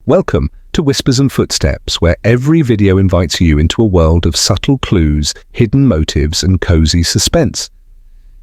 Welcome to Whispers and Footsteps, where every video invites you into a world of subtle clues, hidden motives, and cozy suspense.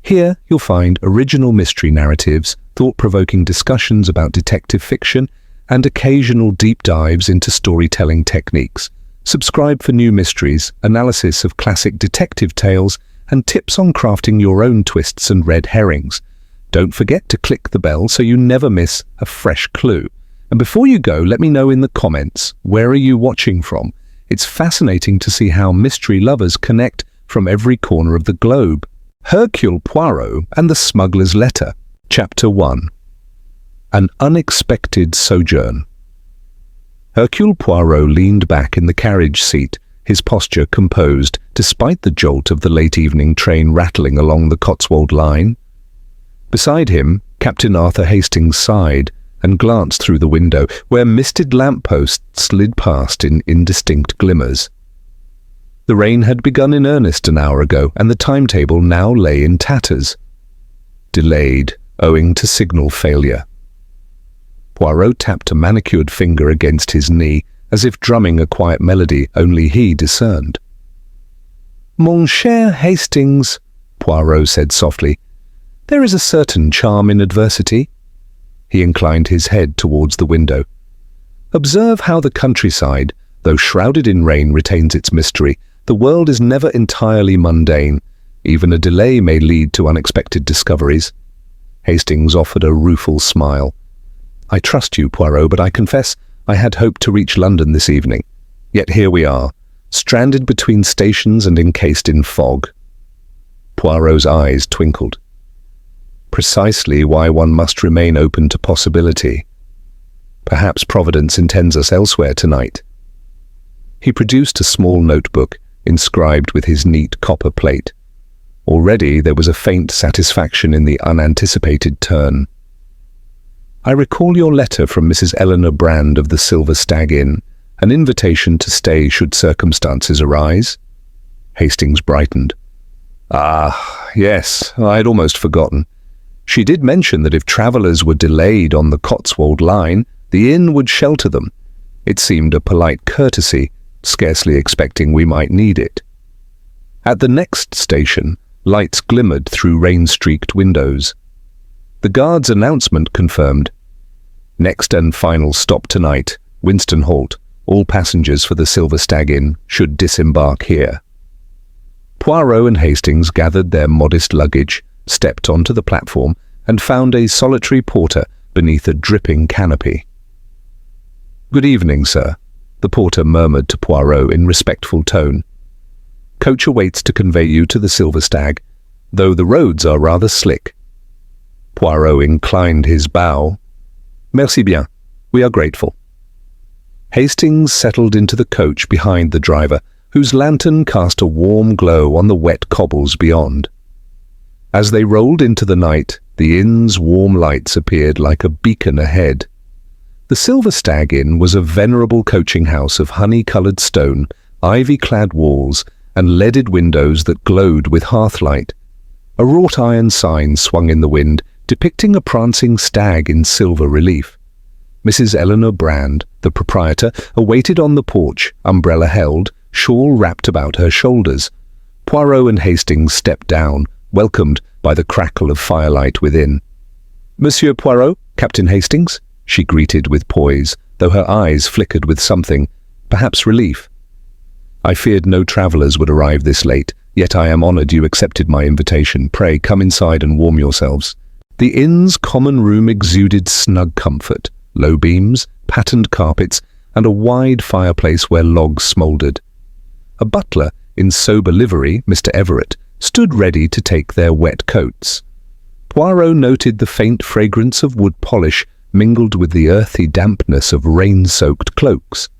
Here, you'll find original mystery narratives, thought-provoking discussions about detective fiction, and occasional deep dives into storytelling techniques. Subscribe for new mysteries, analysis of classic detective tales, and tips on crafting your own twists and red herrings. Don't forget to click the bell so you never miss a fresh clue. And before you go, let me know in the comments, where are you watching from? It's fascinating to see how mystery lovers connect from every corner of the globe. Hercule Poirot and the Smuggler's Letter, Chapter 1. An Unexpected Sojourn. Hercule Poirot leaned back in the carriage seat, his posture composed, despite the jolt of the late evening train rattling along the Cotswold line. Beside him, Captain Arthur Hastings sighed and glanced through the window, where misted lampposts slid past in indistinct glimmers. The rain had begun in earnest an hour ago, and the timetable now lay in tatters. Delayed, owing to signal failure. Poirot tapped a manicured finger against his knee, as if drumming a quiet melody only he discerned. "Mon cher Hastings," Poirot said softly, "there is a certain charm in adversity." He inclined his head towards the window. "Observe how the countryside, though shrouded in rain, retains its mystery. The world is never entirely mundane. Even a delay may lead to unexpected discoveries." Hastings offered a rueful smile. "I trust you, Poirot, but I confess I had hoped to reach London this evening. Yet here we are, stranded between stations and encased in fog." Poirot's eyes twinkled. "Precisely why one must remain open to possibility. Perhaps Providence intends us elsewhere tonight." He produced a small notebook, inscribed with his neat copper plate. Already there was a faint satisfaction in the unanticipated turn. "I recall your letter from Mrs. Eleanor Brand of the Silver Stag Inn, an invitation to stay should circumstances arise." Hastings brightened. "Ah, yes, I'd almost forgotten. She did mention that if travellers were delayed on the Cotswold line, the inn would shelter them. It seemed a polite courtesy, scarcely expecting we might need it." At the next station, lights glimmered through rain-streaked windows. The guard's announcement confirmed, "Next and final stop tonight, Winston Halt. All passengers for the Silver Stag Inn should disembark here." Poirot and Hastings gathered their modest luggage, stepped onto the platform, and found a solitary porter beneath a dripping canopy. "Good evening, sir," the porter murmured to Poirot in respectful tone. "Coach awaits to convey you to the Silver Stag, though the roads are rather slick." Poirot inclined his bow. "Merci bien. We are grateful." Hastings settled into the coach behind the driver, whose lantern cast a warm glow on the wet cobbles beyond. As they rolled into the night, the inn's warm lights appeared like a beacon ahead. The Silver Stag Inn was a venerable coaching house of honey-coloured stone, ivy-clad walls, and leaded windows that glowed with hearthlight. A wrought-iron sign swung in the wind, depicting a prancing stag in silver relief. Mrs. Eleanor Brand, the proprietor, awaited on the porch, umbrella held, shawl wrapped about her shoulders. Poirot and Hastings stepped down, welcomed by the crackle of firelight within. "Monsieur Poirot, Captain Hastings," she greeted with poise, though her eyes flickered with something, perhaps relief. "I feared no travellers would arrive this late, yet I am honoured you accepted my invitation. Pray come inside and warm yourselves." The inn's common room exuded snug comfort, low beams, patterned carpets, and a wide fireplace where logs smouldered. A butler, in sober livery, Mr. Everett, stood ready to take their wet coats. Poirot noted the faint fragrance of wood polish mingled with the earthy dampness of rain-soaked cloaks.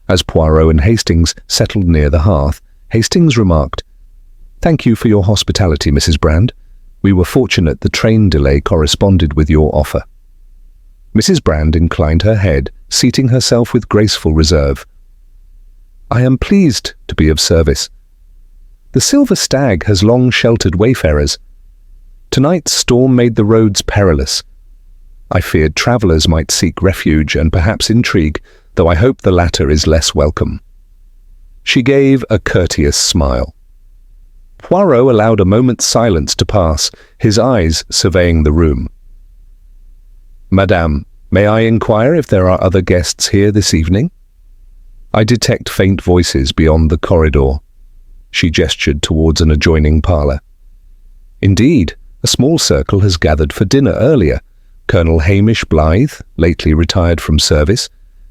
As Poirot and Hastings settled near the hearth, Hastings remarked, "Thank you for your hospitality, Mrs. Brand. We were fortunate the train delay corresponded with your offer." Mrs. Brand inclined her head, seating herself with graceful reserve. "I am pleased to be of service. The Silver Stag has long sheltered wayfarers. Tonight's storm made the roads perilous. I feared travellers might seek refuge and perhaps intrigue, though I hope the latter is less welcome." She gave a courteous smile. Poirot allowed a moment's silence to pass, his eyes surveying the room. "Madame, may I inquire if there are other guests here this evening?" I detect faint voices beyond the corridor. She gestured towards an adjoining parlour. Indeed, a small circle has gathered for dinner earlier. Colonel Hamish Blythe, lately retired from service,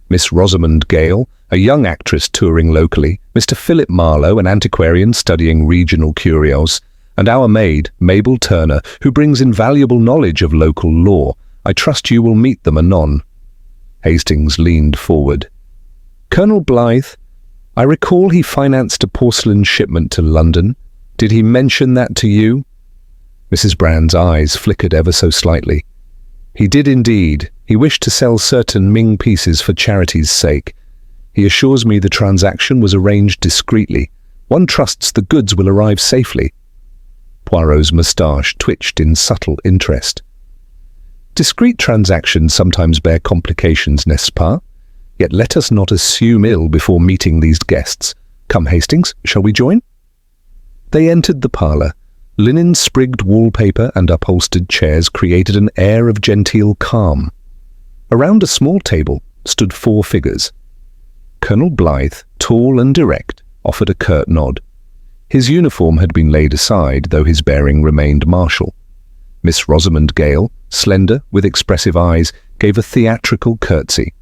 Miss Rosamond Gale, a young actress touring locally, Mr. Philip Marlowe, an antiquarian studying regional curios, and our maid, Mabel Turner, who brings invaluable knowledge of local law. I trust you will meet them anon." Hastings leaned forward. "Colonel Blythe, I recall he financed a porcelain shipment to London. Did he mention that to you?" Mrs. Brand's eyes flickered ever so slightly. "He did indeed. He wished to sell certain Ming pieces for charity's sake. He assures me the transaction was arranged discreetly. One trusts the goods will arrive safely." Poirot's moustache twitched in subtle interest. "Discreet transactions sometimes bear complications, n'est-ce pas? Yet let us not assume ill before meeting these guests. Come, Hastings, shall we join?" They entered the parlour. Linen-sprigged wallpaper and upholstered chairs created an air of genteel calm. Around a small table stood 4 figures. Colonel Blythe, tall and direct, offered a curt nod. His uniform had been laid aside, though his bearing remained martial. Miss Rosamond Gale, slender, with expressive eyes, gave a theatrical curtsy.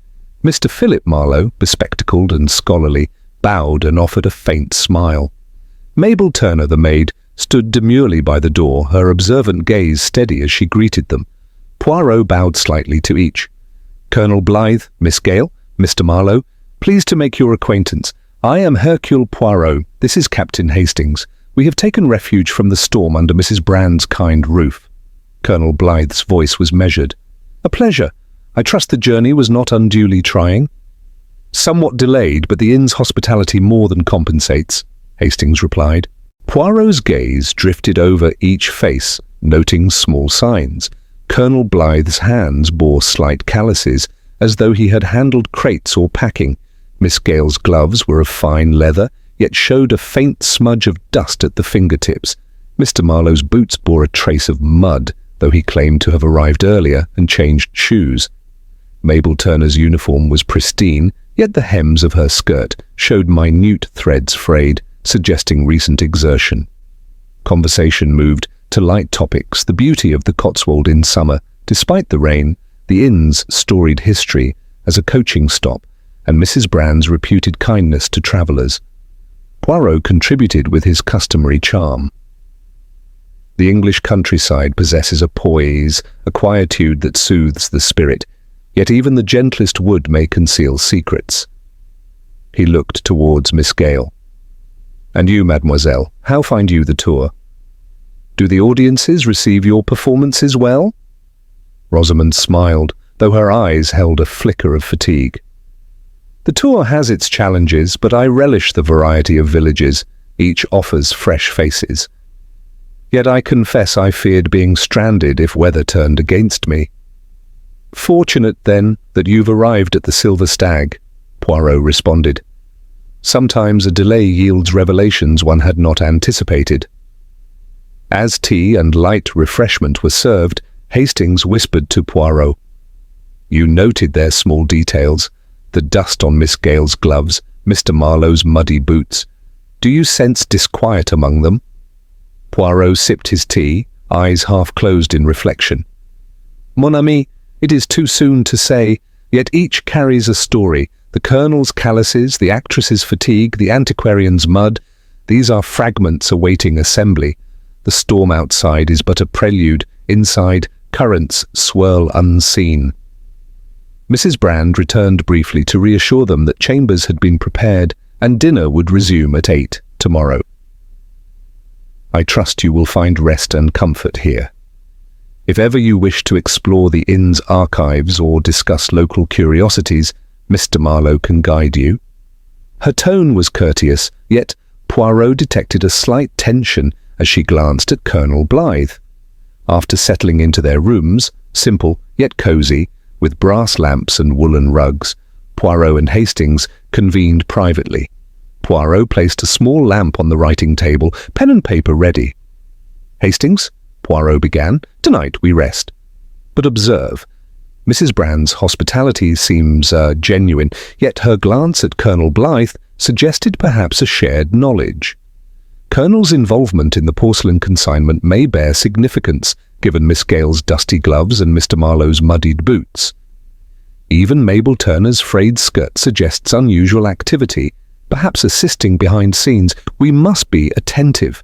Mr. Philip Marlowe, bespectacled and scholarly, bowed and offered a faint smile. Mabel Turner, the maid, stood demurely by the door, her observant gaze steady as she greeted them. Poirot bowed slightly to each. "Colonel Blythe, Miss Gale, Mr. Marlowe, pleased to make your acquaintance. I am Hercule Poirot. This is Captain Hastings. We have taken refuge from the storm under Mrs. Brand's kind roof." Colonel Blythe's voice was measured. "A pleasure. I trust the journey was not unduly trying?" "Somewhat delayed, but the inn's hospitality more than compensates," Hastings replied. Poirot's gaze drifted over each face, noting small signs. Colonel Blythe's hands bore slight calluses, as though he had handled crates or packing. Miss Gale's gloves were of fine leather, yet showed a faint smudge of dust at the fingertips. Mr. Marlowe's boots bore a trace of mud, though he claimed to have arrived earlier and changed shoes. Mabel Turner's uniform was pristine, yet the hems of her skirt showed minute threads frayed, suggesting recent exertion. Conversation moved to light topics, the beauty of the Cotswold in summer, despite the rain, the inn's storied history as a coaching stop, and Mrs. Brand's reputed kindness to travellers. Poirot contributed with his customary charm. The English countryside possesses a poise, a quietude that soothes the spirit, yet even the gentlest wood may conceal secrets. He looked towards Miss Gale. "And you, mademoiselle, how find you the tour? Do the audiences receive your performances well?" Rosamond smiled, though her eyes held a flicker of fatigue. "The tour has its challenges, but I relish the variety of villages. Each offers fresh faces. Yet I confess I feared being stranded if weather turned against me." "Fortunate, then, that you've arrived at the Silver Stag," Poirot responded. "Sometimes a delay yields revelations one had not anticipated." As tea and light refreshment were served, Hastings whispered to Poirot. "You noted their small details, the dust on Miss Gale's gloves, Mr. Marlowe's muddy boots. Do you sense disquiet among them?" Poirot sipped his tea, eyes half closed in reflection. "Mon ami, it is too soon to say, yet each carries a story. The colonel's calluses, the actress's fatigue, the antiquarian's mud, these are fragments awaiting assembly. The storm outside is but a prelude. Inside, currents swirl unseen." Mrs. Brand returned briefly to reassure them that chambers had been prepared and dinner would resume at 8 tomorrow. "I trust you will find rest and comfort here. If ever you wish to explore the inn's archives or discuss local curiosities, Mr. Marlowe can guide you." Her tone was courteous, yet Poirot detected a slight tension as she glanced at Colonel Blythe. After settling into their rooms, simple yet cosy, with brass lamps and woolen rugs, Poirot and Hastings convened privately. Poirot placed a small lamp on the writing table, pen and paper ready. "Hastings," Poirot began, "tonight we rest. But observe, Mrs. Brand's hospitality seems genuine, yet her glance at Colonel Blythe suggested perhaps a shared knowledge. Colonel's involvement in the porcelain consignment may bear significance, given Miss Gale's dusty gloves and Mr. Marlowe's muddied boots. Even Mabel Turner's frayed skirt suggests unusual activity, perhaps assisting behind scenes. We must be attentive.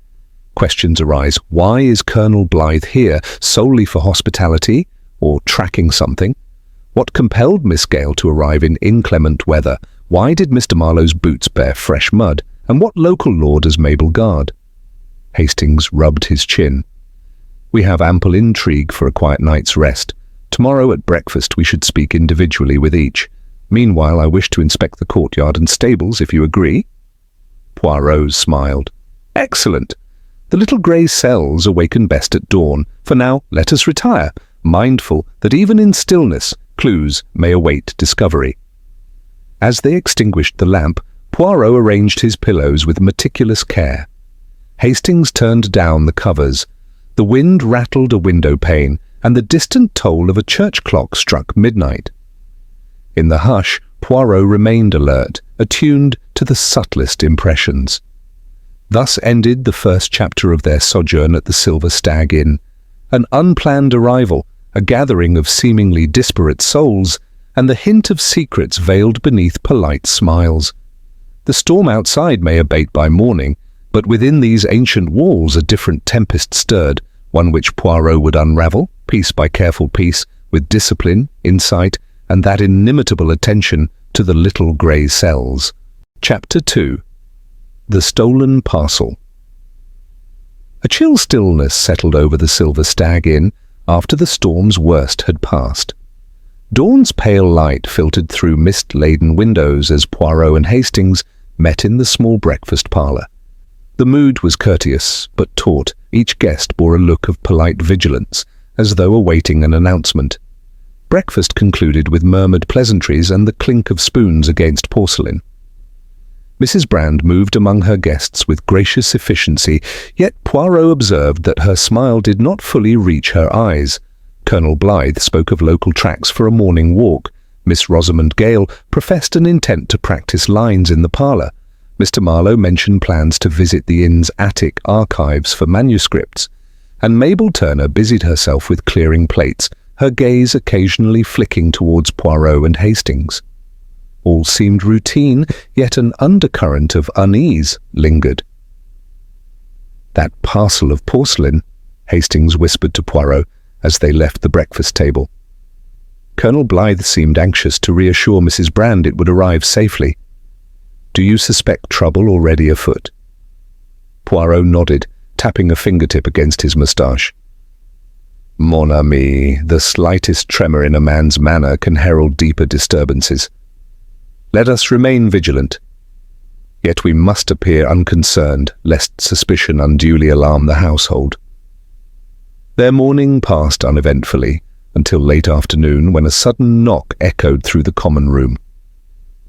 Questions arise. Why is Colonel Blythe here? Solely for hospitality? Or tracking something? What compelled Miss Gale to arrive in inclement weather? Why did Mr. Marlowe's boots bear fresh mud? And what local law does Mabel guard? Hastings rubbed his chin. We have ample intrigue for a quiet night's rest. Tomorrow at breakfast we should speak individually with each. Meanwhile, I wish to inspect the courtyard and stables, if you agree." Poirot smiled. "Excellent. The little grey cells awaken best at dawn. For now, let us retire, mindful that even in stillness, clues may await discovery." As they extinguished the lamp, Poirot arranged his pillows with meticulous care. Hastings turned down the covers. The wind rattled a window pane, and the distant toll of a church clock struck midnight. In the hush, Poirot remained alert, attuned to the subtlest impressions. Thus ended the first chapter of their sojourn at the Silver Stag Inn. An unplanned arrival, a gathering of seemingly disparate souls, and the hint of secrets veiled beneath polite smiles. The storm outside may abate by morning, but within these ancient walls a different tempest stirred, one which Poirot would unravel, piece by careful piece, with discipline, insight, and that inimitable attention to the little grey cells. Chapter 2. The Stolen Parcel. A chill stillness settled over the Silver Stag Inn after the storm's worst had passed. Dawn's pale light filtered through mist-laden windows as Poirot and Hastings met in the small breakfast parlour. The mood was courteous, but taut. Each guest bore a look of polite vigilance, as though awaiting an announcement. Breakfast concluded with murmured pleasantries and the clink of spoons against porcelain. Mrs. Brand moved among her guests with gracious efficiency, yet Poirot observed that her smile did not fully reach her eyes. Colonel Blythe spoke of local tracks for a morning walk. Miss Rosamond Gale professed an intent to practice lines in the parlour. Mr. Marlowe mentioned plans to visit the inn's attic archives for manuscripts, and Mabel Turner busied herself with clearing plates, her gaze occasionally flicking towards Poirot and Hastings. All seemed routine, yet an undercurrent of unease lingered. "That parcel of porcelain," Hastings whispered to Poirot as they left the breakfast table. Colonel Blythe seemed anxious to reassure Mrs. Brand it would arrive safely. "Do you suspect trouble already afoot?" Poirot nodded, tapping a fingertip against his moustache. "Mon ami, the slightest tremor in a man's manner can herald deeper disturbances. Let us remain vigilant. Yet we must appear unconcerned, lest suspicion unduly alarm the household." Their morning passed uneventfully, until late afternoon when a sudden knock echoed through the common room.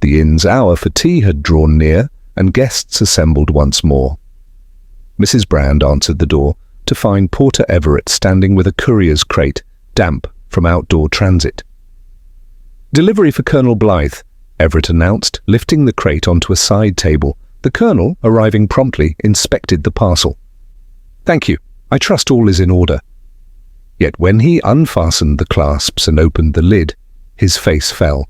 The inn's hour for tea had drawn near, and guests assembled once more. Mrs. Brand answered the door, to find Porter Everett standing with a courier's crate, damp from outdoor transit. "Delivery for Colonel Blythe," Everett announced, lifting the crate onto a side table. The colonel, arriving promptly, inspected the parcel. "Thank you. I trust all is in order." Yet when he unfastened the clasps and opened the lid, his face fell.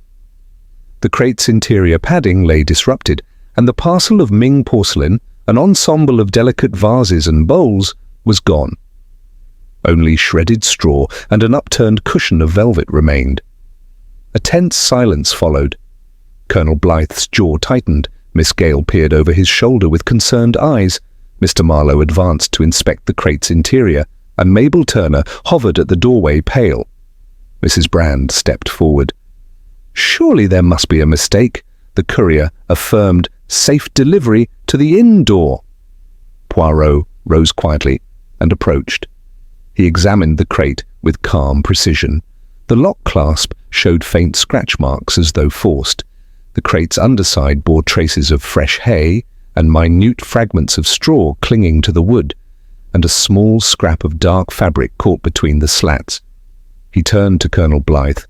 The crate's interior padding lay disrupted, and the parcel of Ming porcelain, an ensemble of delicate vases and bowls, was gone. Only shredded straw and an upturned cushion of velvet remained. A tense silence followed. Colonel Blythe's jaw tightened. Miss Gale peered over his shoulder with concerned eyes. Mr. Marlowe advanced to inspect the crate's interior, and Mabel Turner hovered at the doorway, pale. Mrs. Brand stepped forward. "Surely there must be a mistake," the courier affirmed. "Safe delivery to the inn door." Poirot rose quietly and approached. He examined the crate with calm precision. The lock clasp showed faint scratch marks as though forced. The crate's underside bore traces of fresh hay and minute fragments of straw clinging to the wood, and a small scrap of dark fabric caught between the slats. He turned to Colonel Blythe.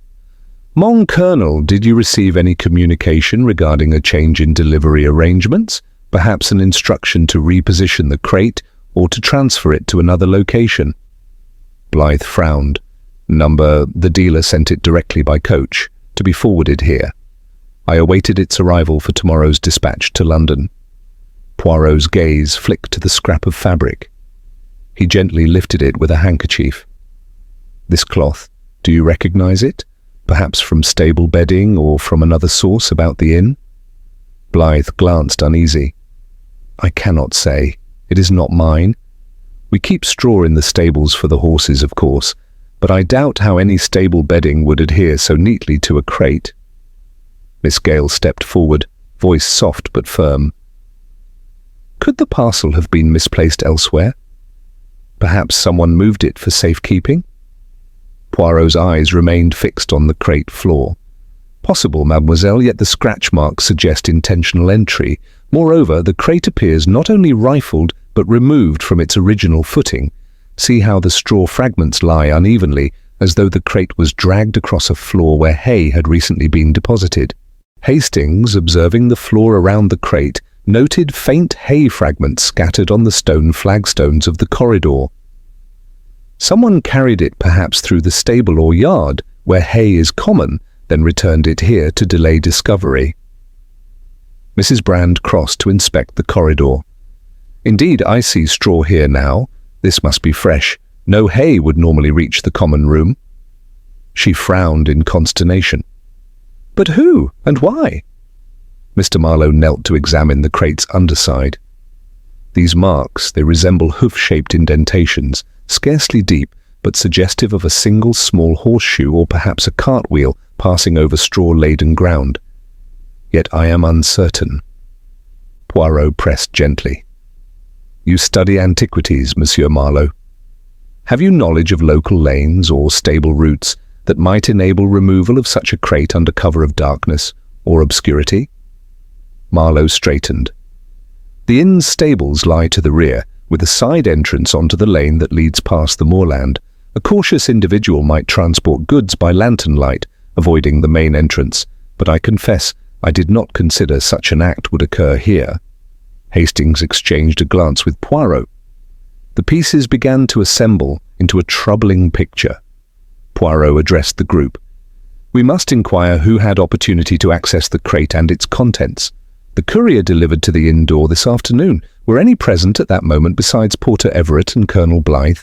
"Mon Colonel, did you receive any communication regarding a change in delivery arrangements? Perhaps an instruction to reposition the crate or to transfer it to another location?" Blythe frowned. The dealer sent it directly by coach, to be forwarded here. I awaited its arrival for tomorrow's dispatch to London. Poirot's gaze flicked to the scrap of fabric. He gently lifted it with a handkerchief. "This cloth, do you recognize it? Perhaps from stable bedding or from another source about the inn?" Blythe glanced uneasy. "I cannot say. It is not mine. We keep straw in the stables for the horses, of course, but I doubt how any stable bedding would adhere so neatly to a crate." Miss Gale stepped forward, voice soft but firm. "Could the parcel have been misplaced elsewhere? Perhaps someone moved it for safekeeping?" Poirot's eyes remained fixed on the crate floor. "Possible, mademoiselle, yet the scratch marks suggest intentional entry. Moreover, the crate appears not only rifled, but removed from its original footing. See how the straw fragments lie unevenly, as though the crate was dragged across a floor where hay had recently been deposited." Hastings, observing the floor around the crate, noted faint hay fragments scattered on the stone flagstones of the corridor. "Someone carried it perhaps through the stable or yard, where hay is common, then returned it here to delay discovery." Mrs. Brand crossed to inspect the corridor. "Indeed, I see straw here now. This must be fresh. No hay would normally reach the common room." She frowned in consternation. "But who, and why?" Mr. Marlowe knelt to examine the crate's underside. "These marks, they resemble hoof-shaped indentations, scarcely deep, but suggestive of a single small horseshoe or perhaps a cartwheel passing over straw-laden ground. Yet I am uncertain." Poirot pressed gently. "You study antiquities, Monsieur Marlowe. Have you knowledge of local lanes or stable routes that might enable removal of such a crate under cover of darkness or obscurity?" Marlowe straightened. "The inn's stables lie to the rear, with a side entrance onto the lane that leads past the moorland. A cautious individual might transport goods by lantern light, avoiding the main entrance, but I confess I did not consider such an act would occur here." Hastings exchanged a glance with Poirot. The pieces began to assemble into a troubling picture. Poirot addressed the group. "We must inquire who had opportunity to access the crate and its contents. The courier delivered to the inn door this afternoon. Were any present at that moment besides Porter Everett and Colonel Blythe?"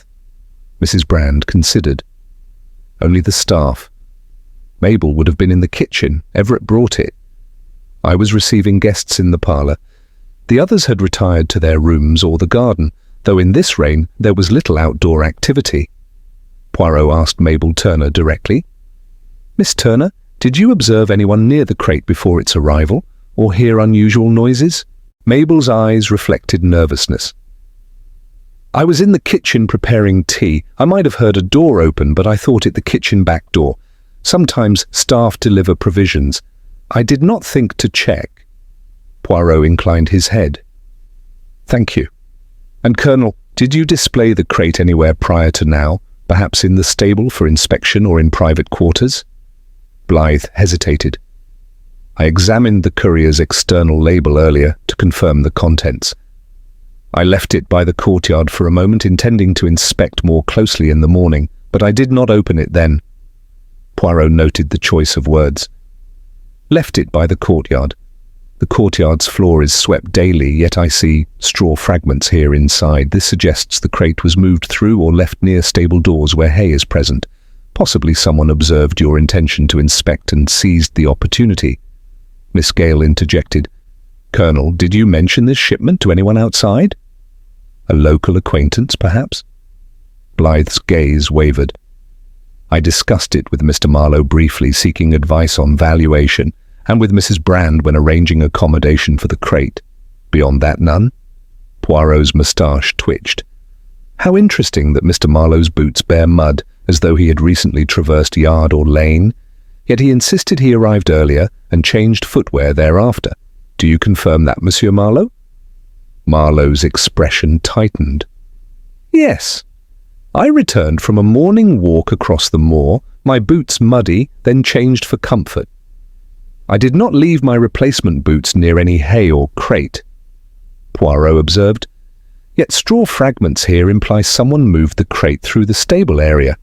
Mrs. Brand considered. "Only the staff. Mabel would have been in the kitchen. Everett brought it. I was receiving guests in the parlour. The others had retired to their rooms or the garden, though in this rain there was little outdoor activity." Poirot asked Mabel Turner directly. "Miss Turner, did you observe anyone near the crate before its arrival, or hear unusual noises?" Mabel's eyes reflected nervousness. "I was in the kitchen preparing tea. I might have heard a door open, but I thought it the kitchen back door. Sometimes staff deliver provisions. I did not think to check." Poirot inclined his head. "Thank you. And Colonel, did you display the crate anywhere prior to now, perhaps in the stable for inspection or in private quarters?" Blythe hesitated. "I examined the courier's external label earlier to confirm the contents. I left it by the courtyard for a moment, intending to inspect more closely in the morning, but I did not open it then." Poirot noted the choice of words. "Left it by the courtyard. The courtyard's floor is swept daily, yet I see straw fragments here inside. This suggests the crate was moved through or left near stable doors where hay is present. Possibly someone observed your intention to inspect and seized the opportunity." Miss Gale interjected. "Colonel, did you mention this shipment to anyone outside?" "A local acquaintance, perhaps?" Blythe's gaze wavered. "I discussed it with Mr. Marlowe briefly, seeking advice on valuation, and with Mrs. Brand when arranging accommodation for the crate. Beyond that, none?" Poirot's moustache twitched. "How interesting that Mr. Marlowe's boots bear mud, as though he had recently traversed yard or lane. Yet he insisted he arrived earlier and changed footwear thereafter. Do you confirm that, Monsieur Marlowe? Marlowe's expression tightened. Yes. I returned from a morning walk across the moor, my boots muddy, then changed for comfort. I did not leave my replacement boots near any hay or crate, Poirot observed. Yet straw fragments here imply someone moved the crate through the stable area.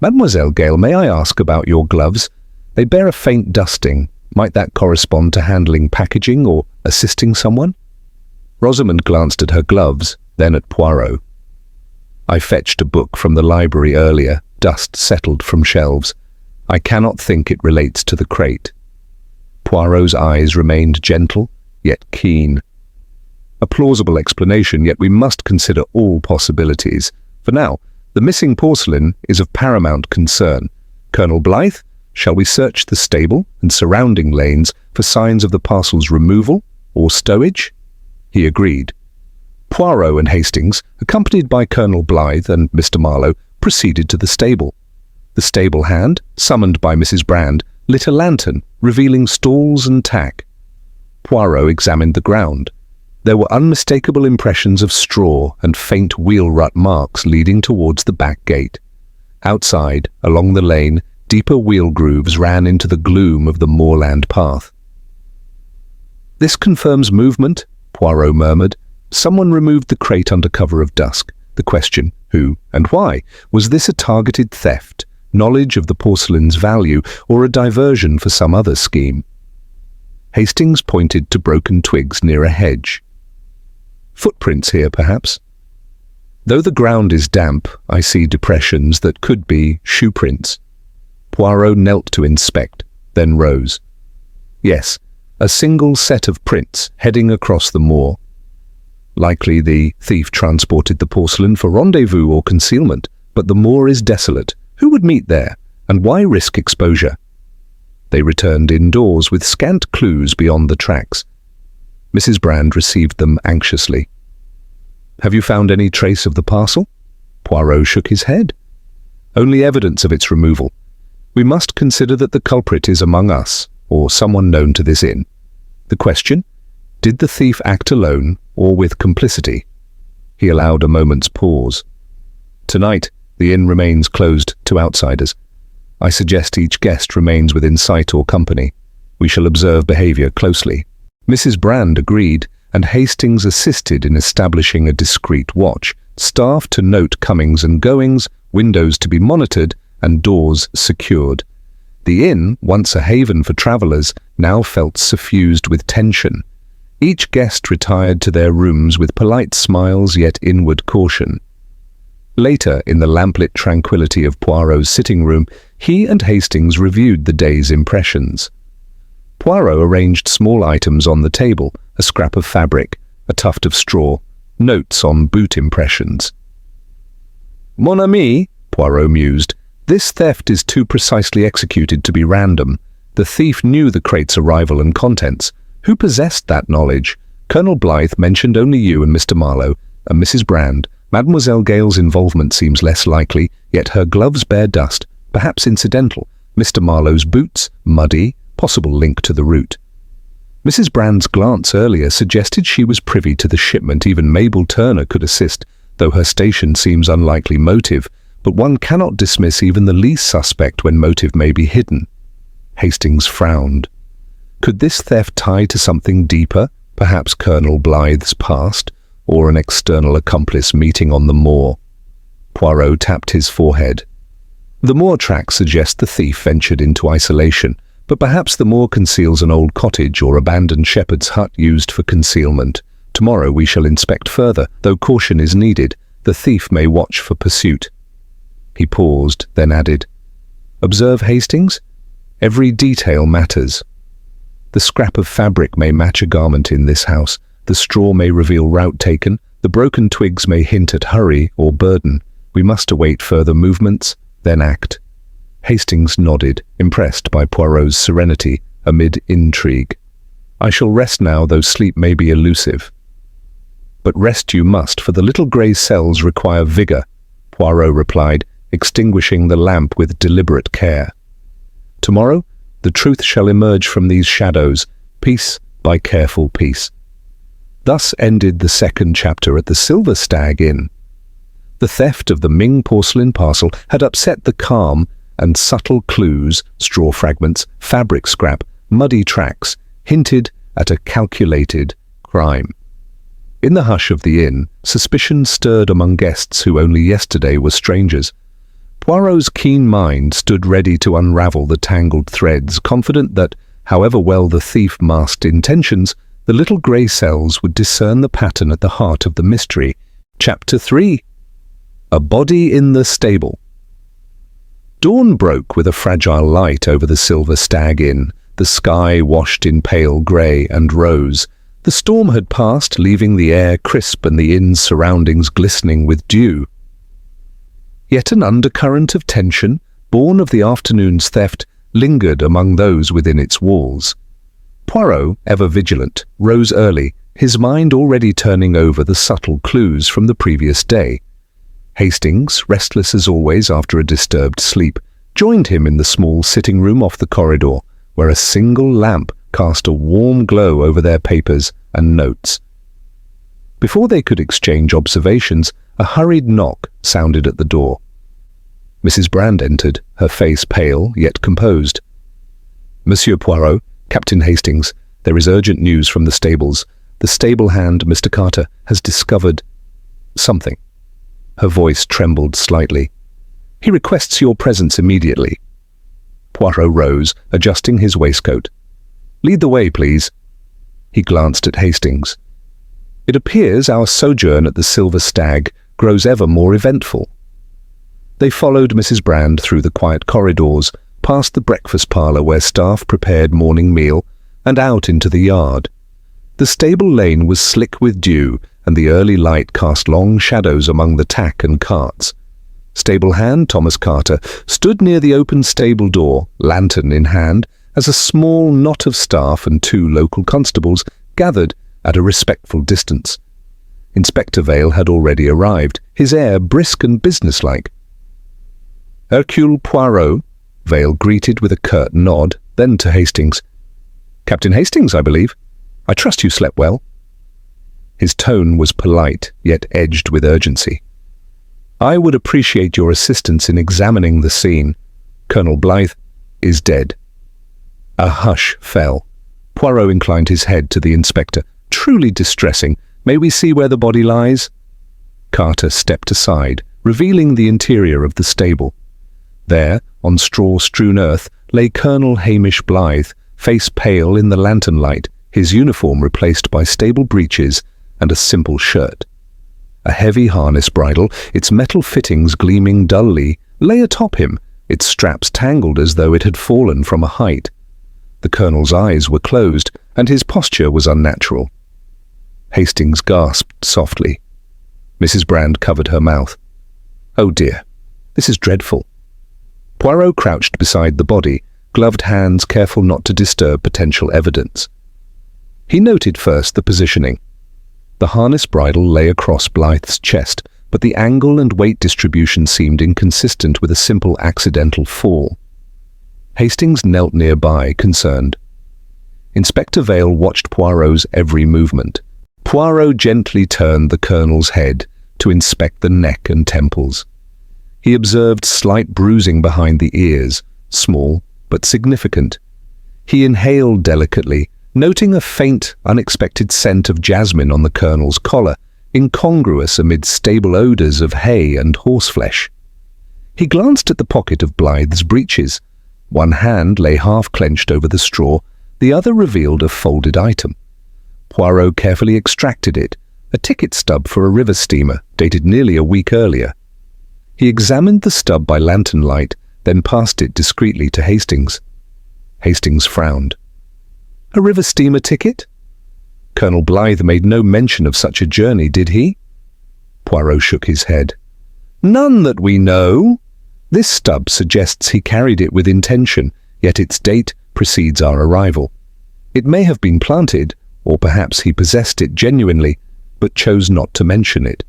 Mademoiselle Gale, may I ask about your gloves? They bear a faint dusting. Might that correspond to handling packaging or assisting someone? Rosamond glanced at her gloves, then at Poirot. I fetched a book from the library earlier, dust settled from shelves. I cannot think it relates to the crate. Poirot's eyes remained gentle, yet keen. A plausible explanation, yet we must consider all possibilities. For now, the missing porcelain is of paramount concern. Colonel Blythe, shall we search the stable and surrounding lanes for signs of the parcel's removal or stowage? He agreed. Poirot and Hastings, accompanied by Colonel Blythe and Mr. Marlowe, proceeded to the stable. The stable hand, summoned by Mrs. Brand, lit a lantern, revealing stalls and tack. Poirot examined the ground. There were unmistakable impressions of straw and faint wheel rut marks leading towards the back gate. Outside, along the lane, deeper wheel grooves ran into the gloom of the moorland path. This confirms movement, Poirot murmured. Someone removed the crate under cover of dusk. The question, who and why? Was this a targeted theft, knowledge of the porcelain's value, or a diversion for some other scheme? Hastings pointed to broken twigs near a hedge. Footprints here, perhaps? Though the ground is damp, I see depressions that could be shoe prints. Poirot knelt to inspect, then rose. Yes, a single set of prints heading across the moor. Likely the thief transported the porcelain for rendezvous or concealment, but the moor is desolate. Who would meet there, and why risk exposure? They returned indoors with scant clues beyond the tracks. Mrs. Brand received them anxiously. Have you found any trace of the parcel? Poirot shook his head. Only evidence of its removal. We must consider that the culprit is among us, or someone known to this inn. The question? Did the thief act alone, or with complicity? He allowed a moment's pause. Tonight, the inn remains closed to outsiders. I suggest each guest remains within sight or company. We shall observe behavior closely. Mrs. Brand agreed, and Hastings assisted in establishing a discreet watch, staff to note comings and goings, windows to be monitored, and doors secured. The inn, once a haven for travellers, now felt suffused with tension. Each guest retired to their rooms with polite smiles yet inward caution. Later, in the lamplit tranquility of Poirot's sitting room, he and Hastings reviewed the day's impressions. Poirot arranged small items on the table, a scrap of fabric, a tuft of straw, notes on boot impressions. Mon ami, Poirot mused, this theft is too precisely executed to be random. The thief knew the crate's arrival and contents. Who possessed that knowledge? Colonel Blythe mentioned only you and Mr. Marlowe, and Mrs. Brand. Mademoiselle Gale's involvement seems less likely, yet her gloves bear dust, perhaps incidental. Mr. Marlowe's boots, muddy, possible link to the route. Mrs. Brand's glance earlier suggested she was privy to the shipment. Even Mabel Turner could assist, though her station seems unlikely motive, but one cannot dismiss even the least suspect when motive may be hidden. Hastings frowned. Could this theft tie to something deeper, perhaps Colonel Blythe's past, or an external accomplice meeting on the moor? Poirot tapped his forehead. The moor tracks suggest the thief ventured into isolation, but perhaps the moor conceals an old cottage or abandoned shepherd's hut used for concealment. Tomorrow we shall inspect further. Though caution is needed, the thief may watch for pursuit. He paused, then added, Observe, Hastings. Every detail matters. The scrap of fabric may match a garment in this house. The straw may reveal route taken. The broken twigs may hint at hurry or burden. We must await further movements, then act. Hastings nodded, impressed by Poirot's serenity amid intrigue. I shall rest now, though sleep may be elusive. But rest you must, for the little grey cells require vigour, Poirot replied, extinguishing the lamp with deliberate care. Tomorrow, The truth shall emerge from these shadows, piece by careful piece. Thus ended the second chapter at the Silver Stag Inn. The theft of the Ming porcelain parcel had upset the calm, and subtle clues, straw fragments, fabric scrap, muddy tracks, hinted at a calculated crime. In the hush of the inn, suspicion stirred among guests who only yesterday were strangers. Poirot's keen mind stood ready to unravel the tangled threads, confident that, however well the thief masked intentions, the little grey cells would discern the pattern at the heart of the mystery. Chapter 3. A Body in the Stable. Dawn broke with a fragile light over the Silver Stag Inn, the sky washed in pale grey and rose. The storm had passed, leaving the air crisp and the inn's surroundings glistening with dew. Yet an undercurrent of tension, born of the afternoon's theft, lingered among those within its walls. Poirot, ever vigilant, rose early, his mind already turning over the subtle clues from the previous day. Hastings, restless as always after a disturbed sleep, joined him in the small sitting room off the corridor, where a single lamp cast a warm glow over their papers and notes. Before they could exchange observations, a hurried knock sounded at the door. Mrs. Brand entered, her face pale yet composed. "Monsieur Poirot, Captain Hastings, there is urgent news from the stables. The stable hand, Mr. Carter, has discovered something." Her voice trembled slightly. "He requests your presence immediately." Poirot rose, adjusting his waistcoat. "Lead the way, please." He glanced at Hastings. "It appears our sojourn at the Silver Stag grows ever more eventful." They followed Mrs. Brand through the quiet corridors, past the breakfast parlour where staff prepared morning meal, and out into the yard. The stable lane was slick with dew, and the early light cast long shadows among the tack and carts. Stable hand Thomas Carter stood near the open stable door, lantern in hand, as a small knot of staff and 2 local constables gathered at a respectful distance. Inspector Vale had already arrived, his air brisk and businesslike. "Hercule Poirot," Vale greeted with a curt nod, then to Hastings. "Captain Hastings, I believe. I trust you slept well." His tone was polite, yet edged with urgency. "I would appreciate your assistance in examining the scene. Colonel Blythe is dead." A hush fell. Poirot inclined his head to the inspector. "Truly distressing. May we see where the body lies?" Carter stepped aside, revealing the interior of the stable. There, on straw-strewn earth, lay Colonel Hamish Blythe, face pale in the lantern light, his uniform replaced by stable breeches and a simple shirt. A heavy harness bridle, its metal fittings gleaming dully, lay atop him, its straps tangled as though it had fallen from a height. The colonel's eyes were closed, and his posture was unnatural. Hastings gasped softly. Mrs. Brand covered her mouth. "Oh dear, this is dreadful." Poirot crouched beside the body, gloved hands careful not to disturb potential evidence. He noted first the positioning. The harness bridle lay across Blythe's chest, but the angle and weight distribution seemed inconsistent with a simple accidental fall. Hastings knelt nearby, concerned. Inspector Vale watched Poirot's every movement. Poirot gently turned the colonel's head to inspect the neck and temples. He observed slight bruising behind the ears, small but significant. He inhaled delicately, noting a faint, unexpected scent of jasmine on the colonel's collar, incongruous amid stable odours of hay and horseflesh. He glanced at the pocket of Blythe's breeches. One hand lay half-clenched over the straw, the other revealed a folded item. Poirot carefully extracted it, a ticket stub for a river steamer, dated nearly a week earlier. He examined the stub by lantern light, then passed it discreetly to Hastings. Hastings frowned. "A river steamer ticket? Colonel Blythe made no mention of such a journey, did he?" Poirot shook his head. "None that we know. This stub suggests he carried it with intention, yet its date precedes our arrival. It may have been planted, or perhaps he possessed it genuinely, but chose not to mention it.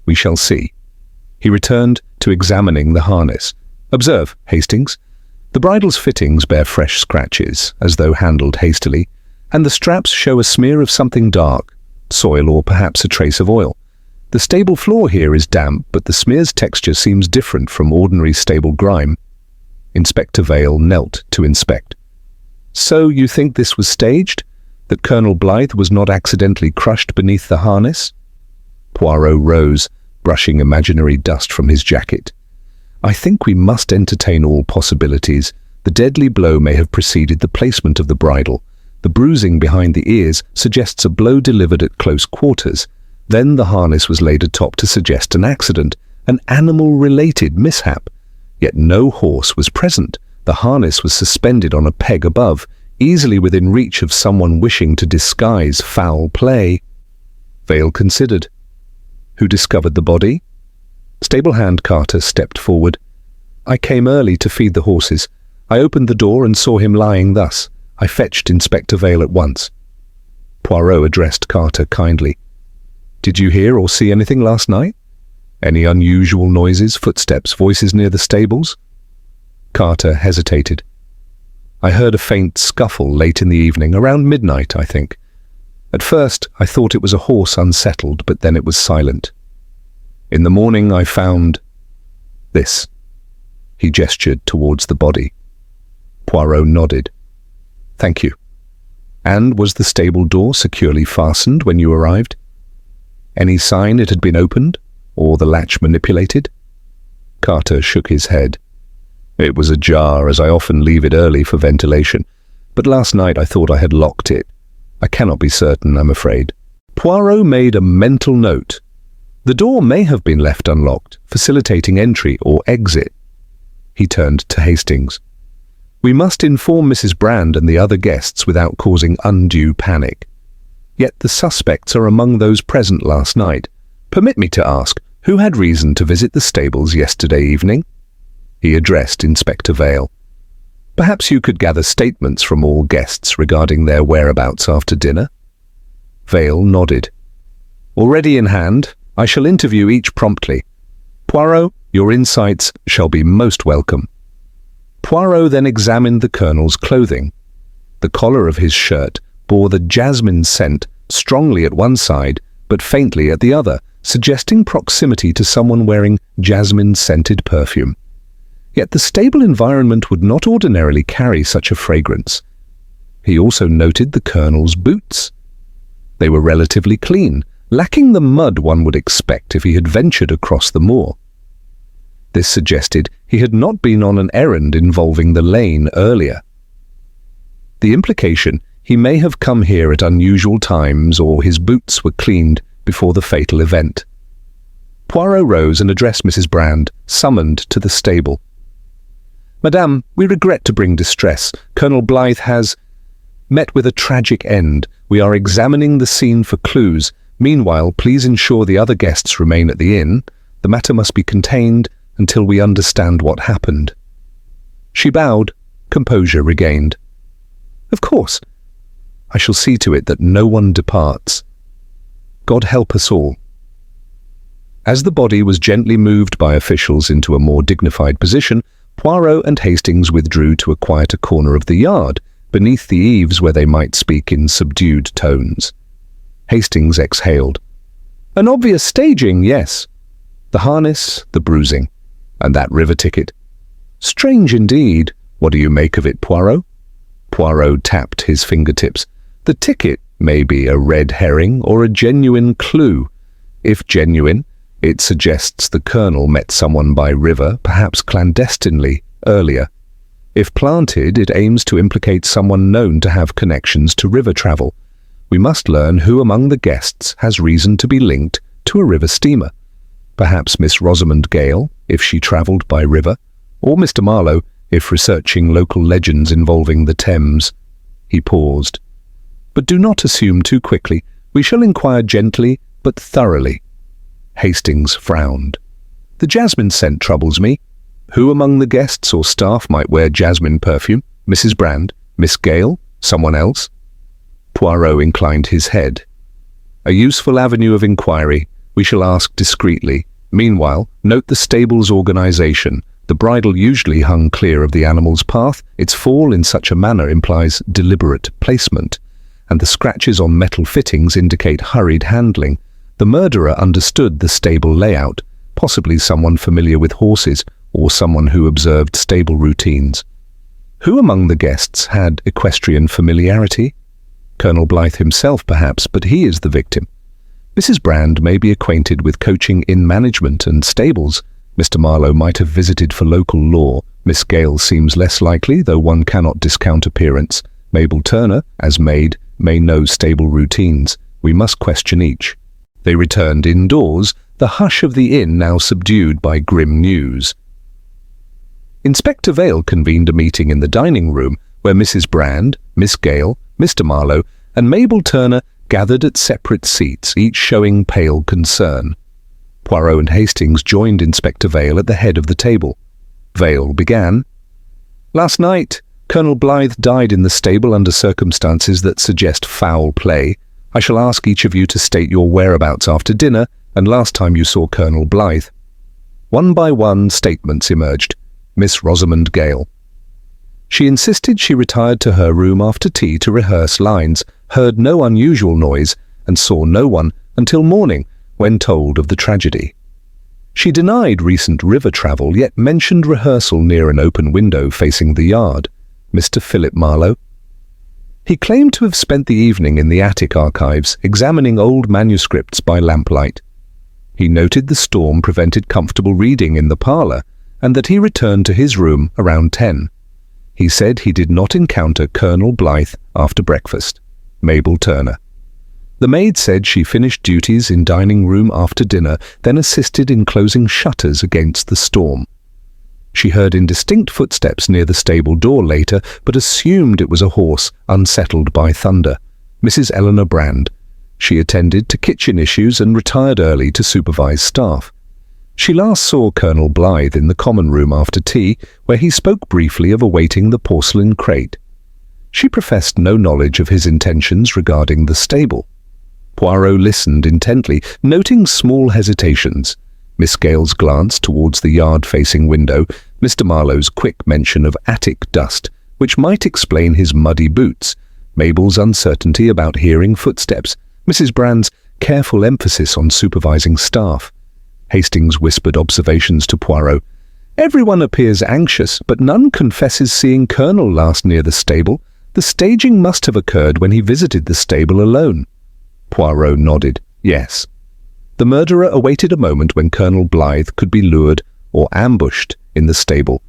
We shall see." He returned to examining the harness. "Observe, Hastings, The bridle's fittings bear fresh scratches, as though handled hastily, and the straps show a smear of something dark, soil or perhaps a trace of oil. The stable floor here is damp, but the smear's texture seems different from ordinary stable grime. Inspector Vale knelt to inspect. "So you think this was staged? That Colonel Blythe was not accidentally crushed beneath the harness?" Poirot rose, brushing imaginary dust from his jacket. "I think we must entertain all possibilities. The deadly blow may have preceded the placement of the bridle. The bruising behind the ears suggests a blow delivered at close quarters. Then the harness was laid atop to suggest an accident, an animal-related mishap. Yet no horse was present. The harness was suspended on a peg above, easily within reach of someone wishing to disguise foul play." Vale considered. "Who discovered the body?" Stable hand Carter stepped forward. "I came early to feed the horses. I opened the door and saw him lying thus. I fetched Inspector Vale at once." Poirot addressed Carter kindly. "Did you hear or see anything last night? Any unusual noises, footsteps, voices near the stables?" Carter hesitated. "I heard a faint scuffle late in the evening, around midnight, I think. At first, I thought it was a horse unsettled, but then it was silent. In the morning, I found this." He gestured towards the body. Poirot nodded. "Thank you. And was the stable door securely fastened when you arrived? Any sign it had been opened, or the latch manipulated?" Carter shook his head. "It was ajar, as I often leave it early for ventilation, but last night I thought I had locked it. I cannot be certain, I'm afraid." Poirot made a mental note. The door may have been left unlocked, facilitating entry or exit. He turned to Hastings. "We must inform Mrs. Brand and the other guests without causing undue panic. Yet the suspects are among those present last night. Permit me to ask, who had reason to visit the stables yesterday evening?" He addressed Inspector Vale. "Perhaps you could gather statements from all guests regarding their whereabouts after dinner?" Vale nodded. "Already in hand. I shall interview each promptly. Poirot, your insights shall be most welcome." Poirot then examined the Colonel's clothing. The collar of his shirt bore the jasmine scent strongly at one side, but faintly at the other, suggesting proximity to someone wearing jasmine-scented perfume. Yet the stable environment would not ordinarily carry such a fragrance. He also noted the Colonel's boots. They were relatively clean, lacking the mud one would expect if he had ventured across the moor. This suggested he had not been on an errand involving the lane earlier. The implication, he may have come here at unusual times, or his boots were cleaned before the fatal event. Poirot rose and addressed Mrs. Brand, summoned to the stable. "Madame, we regret to bring distress. Colonel Blythe has met with a tragic end. We are examining the scene for clues. Meanwhile, please ensure the other guests remain at the inn. The matter must be contained until we understand what happened." She bowed, composure regained. "Of course. I shall see to it that no one departs. God help us all." As the body was gently moved by officials into a more dignified position, Poirot and Hastings withdrew to a quieter corner of the yard, beneath the eaves where they might speak in subdued tones. Hastings exhaled. "An obvious staging, yes. The harness, the bruising, and that river ticket. Strange indeed. What do you make of it, Poirot?" Poirot tapped his fingertips. "The ticket may be a red herring or a genuine clue. If genuine, it suggests the Colonel met someone by river, perhaps clandestinely, earlier. If planted, it aims to implicate someone known to have connections to river travel. We must learn who among the guests has reason to be linked to a river steamer. Perhaps Miss Rosamond Gale, if she travelled by river, or Mr. Marlowe, if researching local legends involving the Thames." He paused. "But do not assume too quickly. We shall inquire gently, but thoroughly." Hastings frowned. "The jasmine scent troubles me. Who among the guests or staff might wear jasmine perfume? Mrs. Brand? Miss Gale? Someone else?" Poirot inclined his head. "A useful avenue of inquiry. We shall ask discreetly. Meanwhile, note the stable's organization. The bridle usually hung clear of the animal's path. Its fall in such a manner implies deliberate placement, and the scratches on metal fittings indicate hurried handling. The murderer understood the stable layout, possibly someone familiar with horses or someone who observed stable routines. Who among the guests had equestrian familiarity? Colonel Blythe himself, perhaps, but he is the victim. Mrs. Brand may be acquainted with coaching in management and stables. Mr. Marlowe might have visited for local law. Miss Gale seems less likely, though one cannot discount appearance. Mabel Turner, as maid, may know stable routines. We must question each. They returned indoors, the hush of the inn now subdued by grim news. Inspector Vale convened a meeting in the dining room, where Mrs. Brand, Miss Gale, Mr. Marlowe, and Mabel Turner gathered at separate seats, each showing pale concern. Poirot and Hastings joined Inspector Vale at the head of the table. Vale began. "Last night, Colonel Blythe died in the stable under circumstances that suggest foul play. I shall ask each of you to state your whereabouts after dinner and last time you saw Colonel Blythe." One by one, statements emerged. Miss Rosamond Gale. She insisted she retired to her room after tea to rehearse lines, heard no unusual noise, and saw no one until morning, when told of the tragedy. She denied recent river travel, yet mentioned rehearsal near an open window facing the yard. Mr. Philip Marlowe. He claimed to have spent the evening in the attic archives, examining old manuscripts by lamplight. He noted the storm prevented comfortable reading in the parlour, and that he returned to his room around 10. He said he did not encounter Colonel Blythe after breakfast. Mabel Turner. The maid said she finished duties in dining room after dinner, then assisted in closing shutters against the storm. She heard indistinct footsteps near the stable door later, but assumed it was a horse unsettled by thunder. Mrs. Eleanor Brand. She attended to kitchen issues and retired early to supervise staff. She last saw Colonel Blythe in the common room after tea, where he spoke briefly of awaiting the porcelain crate. She professed no knowledge of his intentions regarding the stable. Poirot listened intently, noting small hesitations. Miss Gale's glance towards the yard-facing window, Mr. Marlowe's quick mention of attic dust, which might explain his muddy boots, Mabel's uncertainty about hearing footsteps, Mrs. Brand's careful emphasis on supervising staff. Hastings whispered observations to Poirot. "Everyone appears anxious, but none confesses seeing Colonel last near the stable. The staging must have occurred when he visited the stable alone." Poirot nodded. Yes. The murderer awaited a moment when Colonel Blythe could be lured or ambushed in the stable.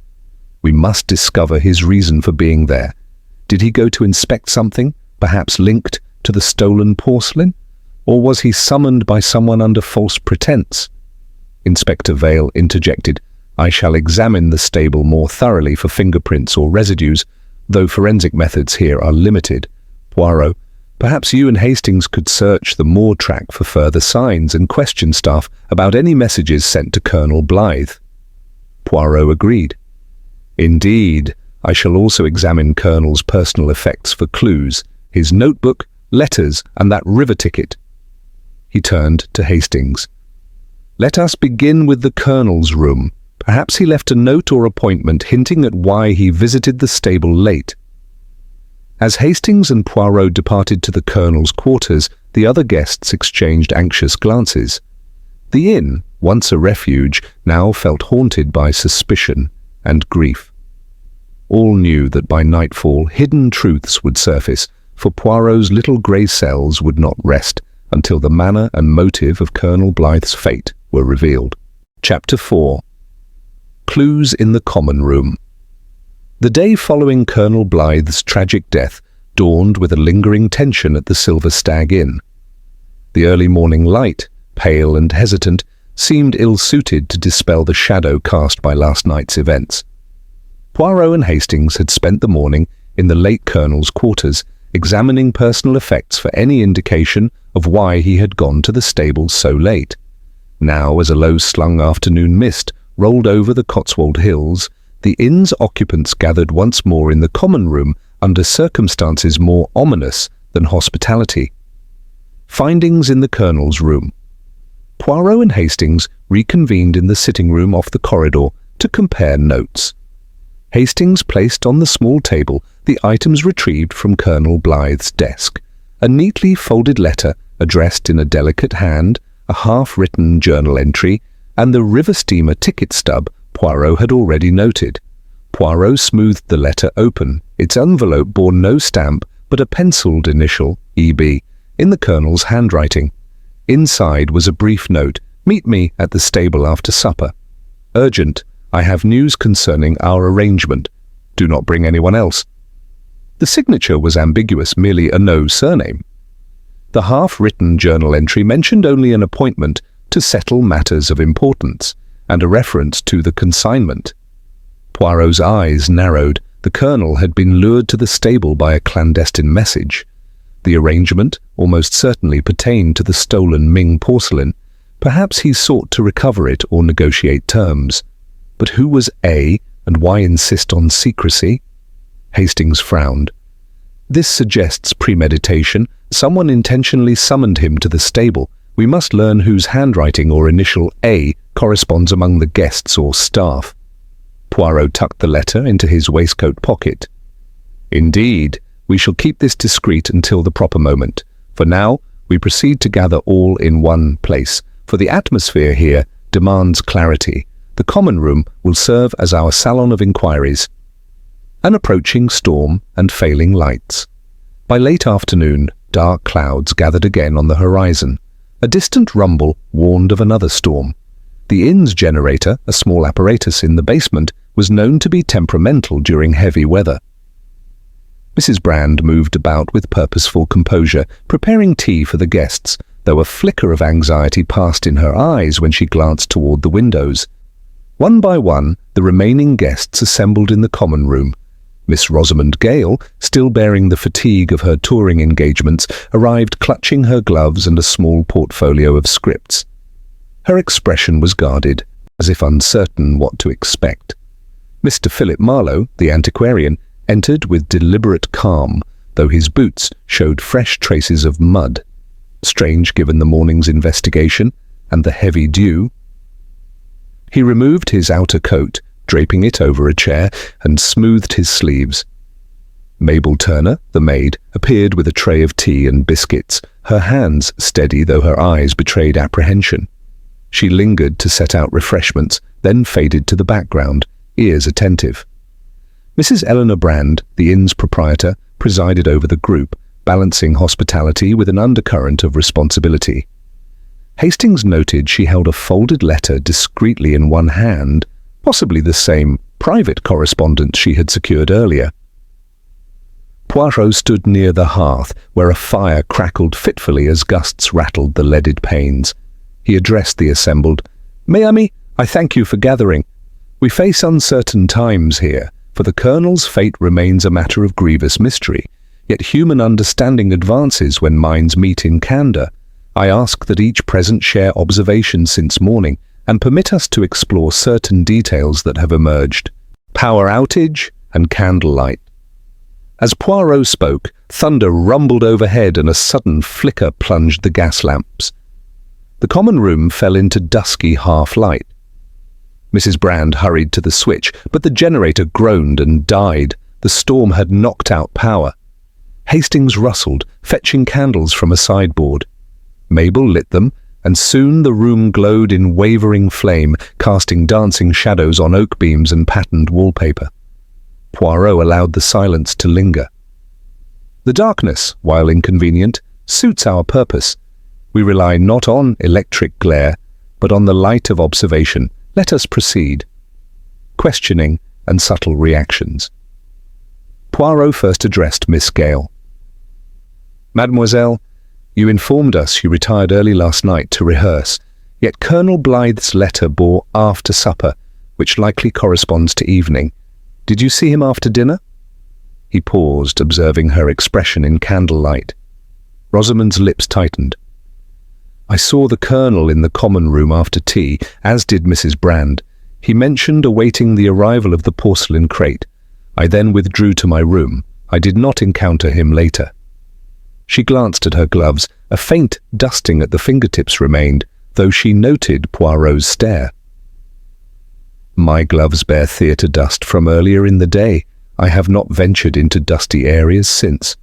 We must discover his reason for being there. Did he go to inspect something, perhaps linked to the stolen porcelain? Or was he summoned by someone under false pretense? Inspector Vale interjected. "I shall examine the stable more thoroughly for fingerprints or residues, though forensic methods here are limited." Poirot. "Perhaps you and Hastings could search the moor track for further signs and question staff about any messages sent to Colonel Blythe." Poirot agreed. "Indeed, I shall also examine Colonel's personal effects for clues, his notebook, letters, and that river ticket." He turned to Hastings. "Let us begin with the Colonel's room. Perhaps he left a note or appointment hinting at why he visited the stable late." As Hastings and Poirot departed to the Colonel's quarters, the other guests exchanged anxious glances. The inn, once a refuge, now felt haunted by suspicion and grief. All knew that by nightfall hidden truths would surface, for Poirot's little grey cells would not rest until the manner and motive of Colonel Blythe's fate were revealed. Chapter 4. Clues in the Common Room. The day following Colonel Blythe's tragic death dawned with a lingering tension at the Silver Stag Inn. The early morning light, pale and hesitant, seemed ill-suited to dispel the shadow cast by last night's events. Poirot and Hastings had spent the morning in the late Colonel's quarters, examining personal effects for any indication of why he had gone to the stable so late. Now, as a low-slung afternoon mist rolled over the Cotswold Hills, the inn's occupants gathered once more in the common room under circumstances more ominous than hospitality. Findings in the Colonel's room. Poirot and Hastings reconvened in the sitting room off the corridor, to compare notes. Hastings placed on the small table the items retrieved from Colonel Blythe's desk: a neatly folded letter addressed in a delicate hand, a half-written journal entry, and the river steamer ticket stub Poirot had already noted. Poirot smoothed the letter open. Its envelope bore no stamp, but a penciled initial, E.B., in the Colonel's handwriting. Inside was a brief note: "Meet me at the stable after supper. Urgent. I have news concerning our arrangement. Do not bring anyone else." The signature was ambiguous, merely a no surname. The half-written journal entry mentioned only an appointment to settle matters of importance, and a reference to the consignment. Poirot's eyes narrowed. The Colonel had been lured to the stable by a clandestine message. The arrangement almost certainly pertained to the stolen Ming porcelain. Perhaps he sought to recover it or negotiate terms. But who was A, and why insist on secrecy? Hastings frowned. This suggests premeditation. Someone intentionally summoned him to the stable. We must learn whose handwriting or initial A corresponds among the guests or staff. Poirot tucked the letter into his waistcoat pocket. Indeed, we shall keep this discreet until the proper moment. For now, we proceed to gather all in one place, for the atmosphere here demands clarity. The common room will serve as our salon of inquiries. An approaching storm and failing lights. By late afternoon, dark clouds gathered again on the horizon. A distant rumble warned of another storm. The inn's generator, a small apparatus in the basement, was known to be temperamental during heavy weather. Mrs. Brand moved about with purposeful composure, preparing tea for the guests, though a flicker of anxiety passed in her eyes when she glanced toward the windows. One by one, the remaining guests assembled in the common room. Miss Rosamond Gale, still bearing the fatigue of her touring engagements, arrived clutching her gloves and a small portfolio of scripts. Her expression was guarded, as if uncertain what to expect. Mr. Philip Marlowe, the antiquarian, entered with deliberate calm, though his boots showed fresh traces of mud. Strange given the morning's investigation and the heavy dew. He removed his outer coat, draping it over a chair, and smoothed his sleeves. Mabel Turner, the maid, appeared with a tray of tea and biscuits, her hands steady though her eyes betrayed apprehension. She lingered to set out refreshments, then faded to the background, ears attentive. Mrs. Eleanor Brand, the inn's proprietor, presided over the group, balancing hospitality with an undercurrent of responsibility. Hastings noted she held a folded letter discreetly in one hand, possibly the same private correspondence she had secured earlier. Poirot stood near the hearth, where a fire crackled fitfully as gusts rattled the leaded panes. He addressed the assembled. "Mes amis, I thank you for gathering. We face uncertain times here, for the Colonel's fate remains a matter of grievous mystery, yet human understanding advances when minds meet in candour. I ask that each present share observations since morning, and permit us to explore certain details that have emerged. Power outage and candlelight." As Poirot spoke, thunder rumbled overhead and a sudden flicker plunged the gas lamps. The common room fell into dusky half-light. Mrs. Brand hurried to the switch, but the generator groaned and died. The storm had knocked out power. Hastings rustled, fetching candles from a sideboard. Mabel lit them, and soon the room glowed in wavering flame, casting dancing shadows on oak beams and patterned wallpaper. Poirot allowed the silence to linger. The darkness, while inconvenient, suits our purpose. We rely not on electric glare, but on the light of observation. Let us proceed. Questioning and subtle reactions. Poirot first addressed Miss Gale. "Mademoiselle, you informed us you retired early last night to rehearse, yet Colonel Blythe's letter bore after supper, which likely corresponds to evening. Did you see him after dinner?" He paused, observing her expression in candlelight. Rosamond's lips tightened. "I saw the Colonel in the common room after tea, as did Mrs. Brand. He mentioned awaiting the arrival of the porcelain crate. I then withdrew to my room. I did not encounter him later." She glanced at her gloves. A faint dusting at the fingertips remained, though she noted Poirot's stare. My gloves bear theatre dust from earlier in the day. I have not ventured into dusty areas since.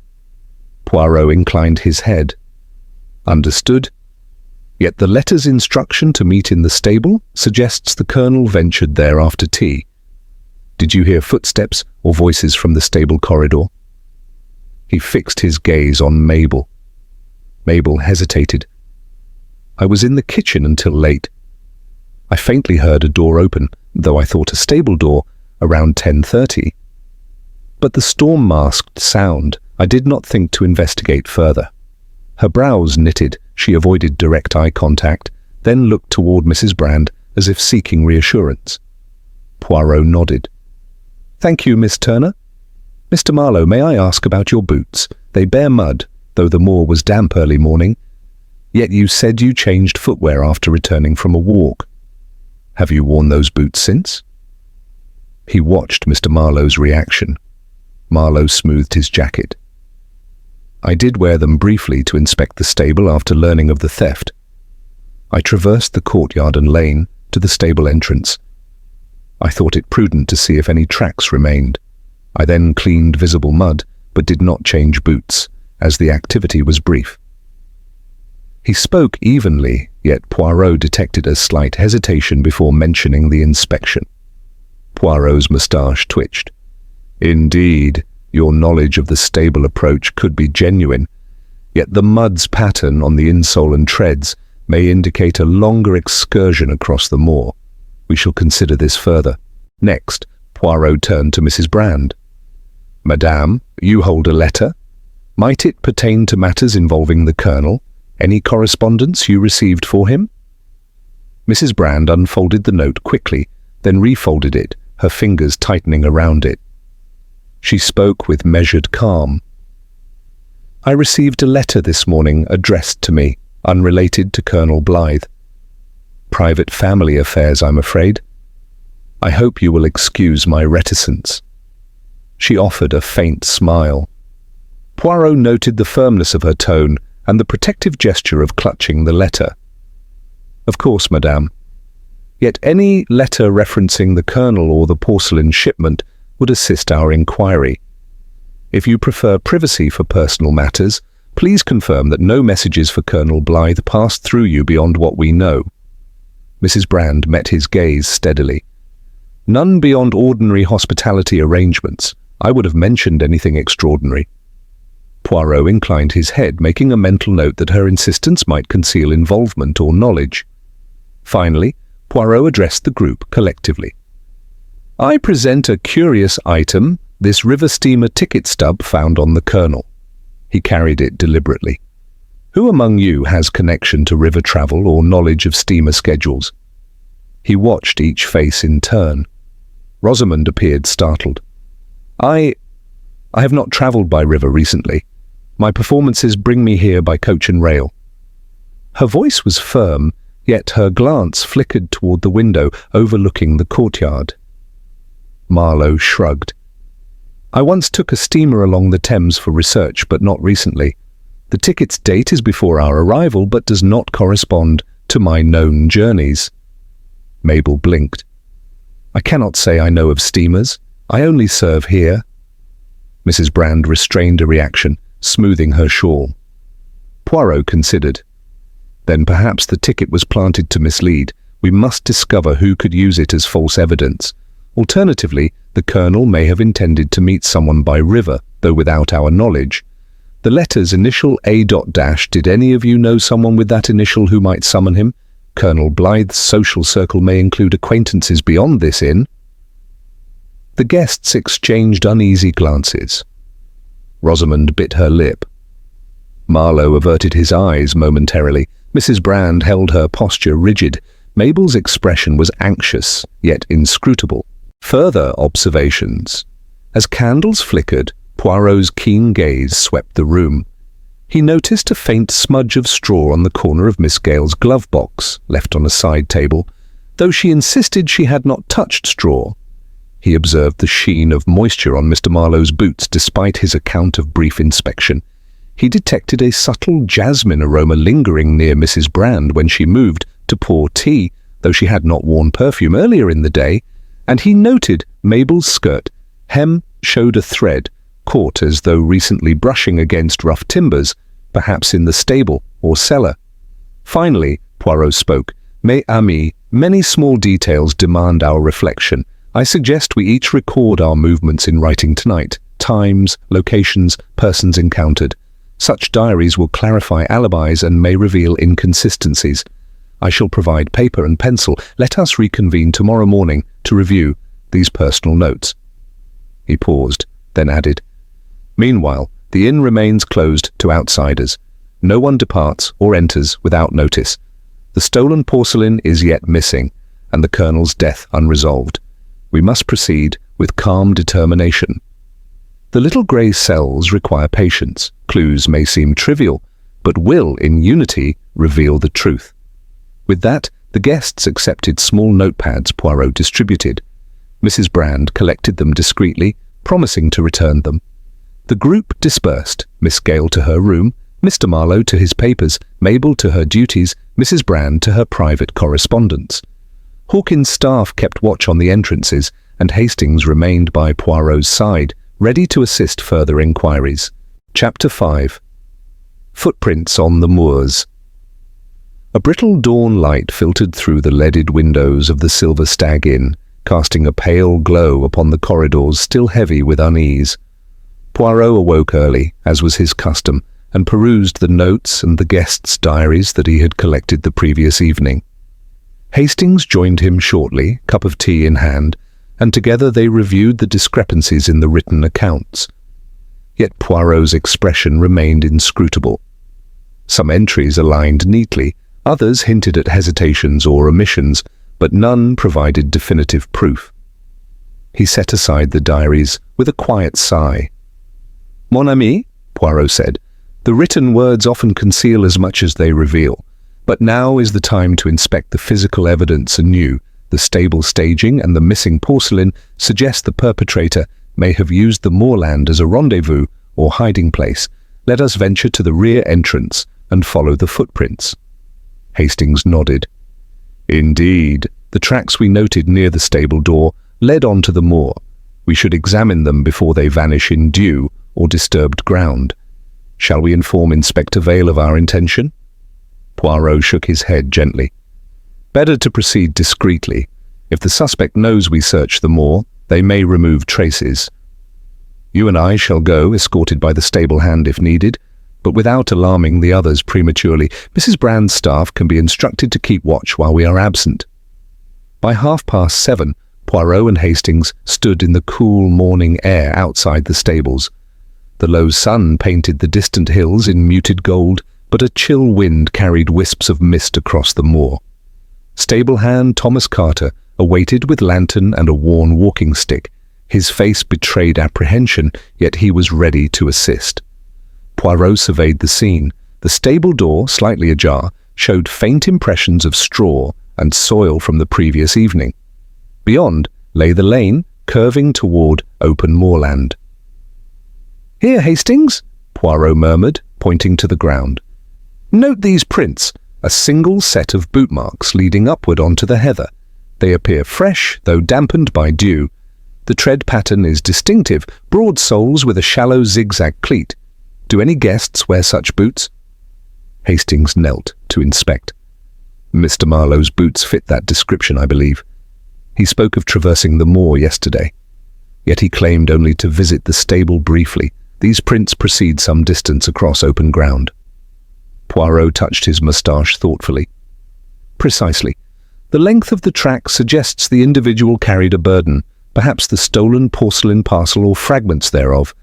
Poirot inclined his head. Understood. Yet the letter's instruction to meet in the stable suggests the Colonel ventured there after tea. Did you hear footsteps or voices from the stable corridor? He fixed his gaze on Mabel. Mabel hesitated. I was in the kitchen until late. I faintly heard a door open, though I thought a stable door, around 10:30. But the storm-masked sound, I did not think to investigate further. Her brows knitted, she avoided direct eye contact, then looked toward Mrs. Brand as if seeking reassurance. Poirot nodded. Thank you, Miss Turner. Mr. Marlowe, may I ask about your boots? They bear mud, though the moor was damp early morning. Yet you said you changed footwear after returning from a walk. Have you worn those boots since? He watched Mr. Marlowe's reaction. Marlowe smoothed his jacket. I did wear them briefly to inspect the stable after learning of the theft. I traversed the courtyard and lane to the stable entrance. I thought it prudent to see if any tracks remained. I then cleaned visible mud, but did not change boots, as the activity was brief. He spoke evenly, yet Poirot detected a slight hesitation before mentioning the inspection. Poirot's moustache twitched. Indeed, your knowledge of the stable approach could be genuine, yet the mud's pattern on the insole and treads may indicate a longer excursion across the moor. We shall consider this further. Next, Poirot turned to Mrs. Brand. Madame, you hold a letter. Might it pertain to matters involving the Colonel? Any correspondence you received for him? Mrs. Brand unfolded the note quickly, then refolded it, her fingers tightening around it. She spoke with measured calm. I received a letter this morning addressed to me, unrelated to Colonel Blythe. Private family affairs, I'm afraid. I hope you will excuse my reticence. She offered a faint smile. Poirot noted the firmness of her tone and the protective gesture of clutching the letter. Of course, madame. Yet any letter referencing the Colonel or the porcelain shipment would assist our inquiry. If you prefer privacy for personal matters, please confirm that no messages for Colonel Blythe passed through you beyond what we know. Mrs. Brand met his gaze steadily. None beyond ordinary hospitality arrangements. I would have mentioned anything extraordinary. Poirot inclined his head, making a mental note that her insistence might conceal involvement or knowledge. Finally, Poirot addressed the group collectively. I present a curious item, this river steamer ticket stub found on the Colonel. He carried it deliberately. Who among you has connection to river travel or knowledge of steamer schedules? He watched each face in turn. Rosamond appeared startled. I have not travelled by river recently. My performances bring me here by coach and rail. Her voice was firm, yet her glance flickered toward the window overlooking the courtyard. Marlowe shrugged. I once took a steamer along the Thames for research, but not recently. The ticket's date is before our arrival, but does not correspond to my known journeys. Mabel blinked. I cannot say I know of steamers. I only serve here. Mrs. Brand restrained a reaction, smoothing her shawl. Poirot considered. Then perhaps the ticket was planted to mislead. We must discover who could use it as false evidence. Alternatively, the Colonel may have intended to meet someone by river, though without our knowledge. The letter's initial A. Did any of you know someone with that initial who might summon him? Colonel Blythe's social circle may include acquaintances beyond this inn. The guests exchanged uneasy glances. Rosamond bit her lip. Marlowe averted his eyes momentarily. Mrs. Brand held her posture rigid. Mabel's expression was anxious, yet inscrutable. Further observations. As candles flickered, Poirot's keen gaze swept the room. He noticed a faint smudge of straw on the corner of Miss Gale's glove box, left on a side table, though she insisted she had not touched straw. He observed the sheen of moisture on Mr. Marlowe's boots despite his account of brief inspection. He detected a subtle jasmine aroma lingering near Mrs. Brand when she moved to pour tea, though she had not worn perfume earlier in the day, and he noted Mabel's skirt hem showed a thread, caught as though recently brushing against rough timbers, perhaps in the stable or cellar. Finally, Poirot spoke. "Mes amis, many small details demand our reflection. I suggest we each record our movements in writing tonight. Times, locations, persons encountered. Such diaries will clarify alibis and may reveal inconsistencies. I shall provide paper and pencil. Let us reconvene tomorrow morning to review these personal notes." He paused, then added, "Meanwhile, the inn remains closed to outsiders. No one departs or enters without notice. The stolen porcelain is yet missing, and the Colonel's death unresolved. We must proceed with calm determination. The little grey cells require patience. Clues may seem trivial, but will, in unity, reveal the truth." With that, the guests accepted small notepads Poirot distributed. Mrs. Brand collected them discreetly, promising to return them. The group dispersed, Miss Gale to her room, Mr. Marlowe to his papers, Mabel to her duties, Mrs. Brand to her private correspondence. Hawkins' staff kept watch on the entrances, and Hastings remained by Poirot's side, ready to assist further inquiries. Chapter 5. Footprints on the Moors. A brittle dawn light filtered through the leaded windows of the Silver Stag Inn, casting a pale glow upon the corridors still heavy with unease. Poirot awoke early, as was his custom, and perused the notes and the guests' diaries that he had collected the previous evening. Hastings joined him shortly, cup of tea in hand, and together they reviewed the discrepancies in the written accounts. Yet Poirot's expression remained inscrutable. Some entries aligned neatly, others hinted at hesitations or omissions, but none provided definitive proof. He set aside the diaries with a quiet sigh. "Mon ami," Poirot said, "the written words often conceal as much as they reveal, but now is the time to inspect the physical evidence anew. The stable staging and the missing porcelain suggest the perpetrator may have used the moorland as a rendezvous or hiding place. Let us venture to the rear entrance and follow the footprints." Hastings nodded. "Indeed, the tracks we noted near the stable door led on to the moor. We should examine them before they vanish in dew or disturbed ground. Shall we inform Inspector Vale of our intention?" Poirot shook his head gently. "Better to proceed discreetly. If the suspect knows we search the moor, they may remove traces. You and I shall go, escorted by the stable hand if needed, but without alarming the others prematurely. Mrs. Brand's staff can be instructed to keep watch while we are absent." By 7:30, Poirot and Hastings stood in the cool morning air outside the stables. The low sun painted the distant hills in muted gold, but a chill wind carried wisps of mist across the moor. Stable hand Thomas Carter awaited with lantern and a worn walking stick. His face betrayed apprehension, yet he was ready to assist. Poirot surveyed the scene. The stable door, slightly ajar, showed faint impressions of straw and soil from the previous evening. Beyond lay the lane, curving toward open moorland. "Here, Hastings," Poirot murmured, pointing to the ground. "Note these prints, a single set of boot marks leading upward onto the heather. They appear fresh, though dampened by dew. The tread pattern is distinctive, broad soles with a shallow zigzag cleat. Do any guests wear such boots?" Hastings knelt to inspect. "Mr. Marlowe's boots fit that description, I believe. He spoke of traversing the moor yesterday. Yet he claimed only to visit the stable briefly. These prints proceed some distance across open ground." Poirot touched his moustache thoughtfully. "Precisely. The length of the track suggests the individual carried a burden, perhaps the stolen porcelain parcel or fragments thereof.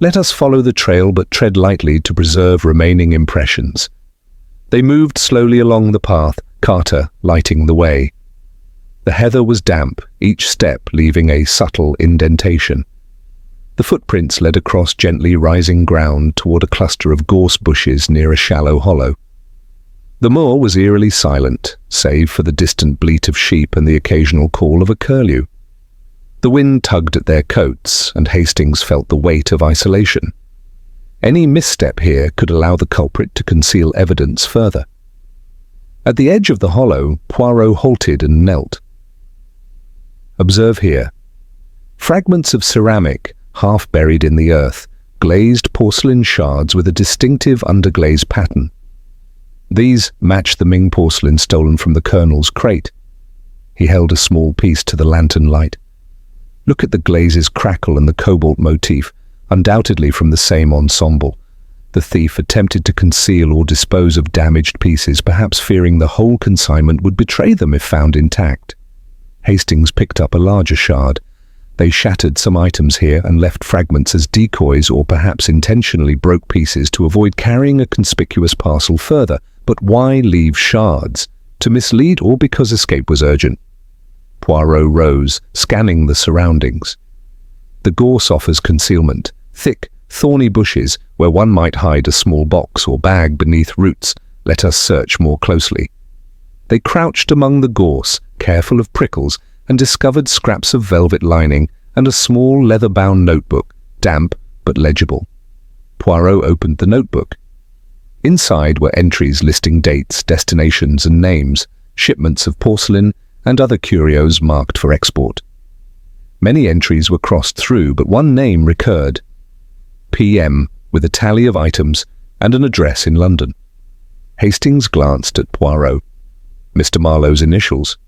Let us follow the trail, but tread lightly to preserve remaining impressions." They moved slowly along the path, Carter lighting the way. The heather was damp, each step leaving a subtle indentation. The footprints led across gently rising ground toward a cluster of gorse bushes near a shallow hollow. The moor was eerily silent, save for the distant bleat of sheep and the occasional call of a curlew. The wind tugged at their coats, and Hastings felt the weight of isolation. Any misstep here could allow the culprit to conceal evidence further. At the edge of the hollow, Poirot halted and knelt. Observe here. Fragments of ceramic, half buried in the earth, glazed porcelain shards with a distinctive underglaze pattern. These match the Ming porcelain stolen from the colonel's crate. He held a small piece to the lantern light. Look at the glaze's crackle and the cobalt motif, undoubtedly from the same ensemble. The thief attempted to conceal or dispose of damaged pieces, perhaps fearing the whole consignment would betray them if found intact. Hastings picked up a larger shard. They shattered some items here and left fragments as decoys, or perhaps intentionally broke pieces to avoid carrying a conspicuous parcel further. But why leave shards? To mislead or because escape was urgent? Poirot rose, scanning the surroundings. The gorse offers concealment. Thick, thorny bushes where one might hide a small box or bag beneath roots. Let us search more closely. They crouched among the gorse, careful of prickles, and discovered scraps of velvet lining and a small leather-bound notebook, damp but legible. Poirot opened the notebook. Inside were entries listing dates, destinations and names, shipments of porcelain and other curios marked for export. Many entries were crossed through, but one name recurred. PM, with a tally of items and an address in London. Hastings glanced at Poirot. Mr. Marlowe's initials.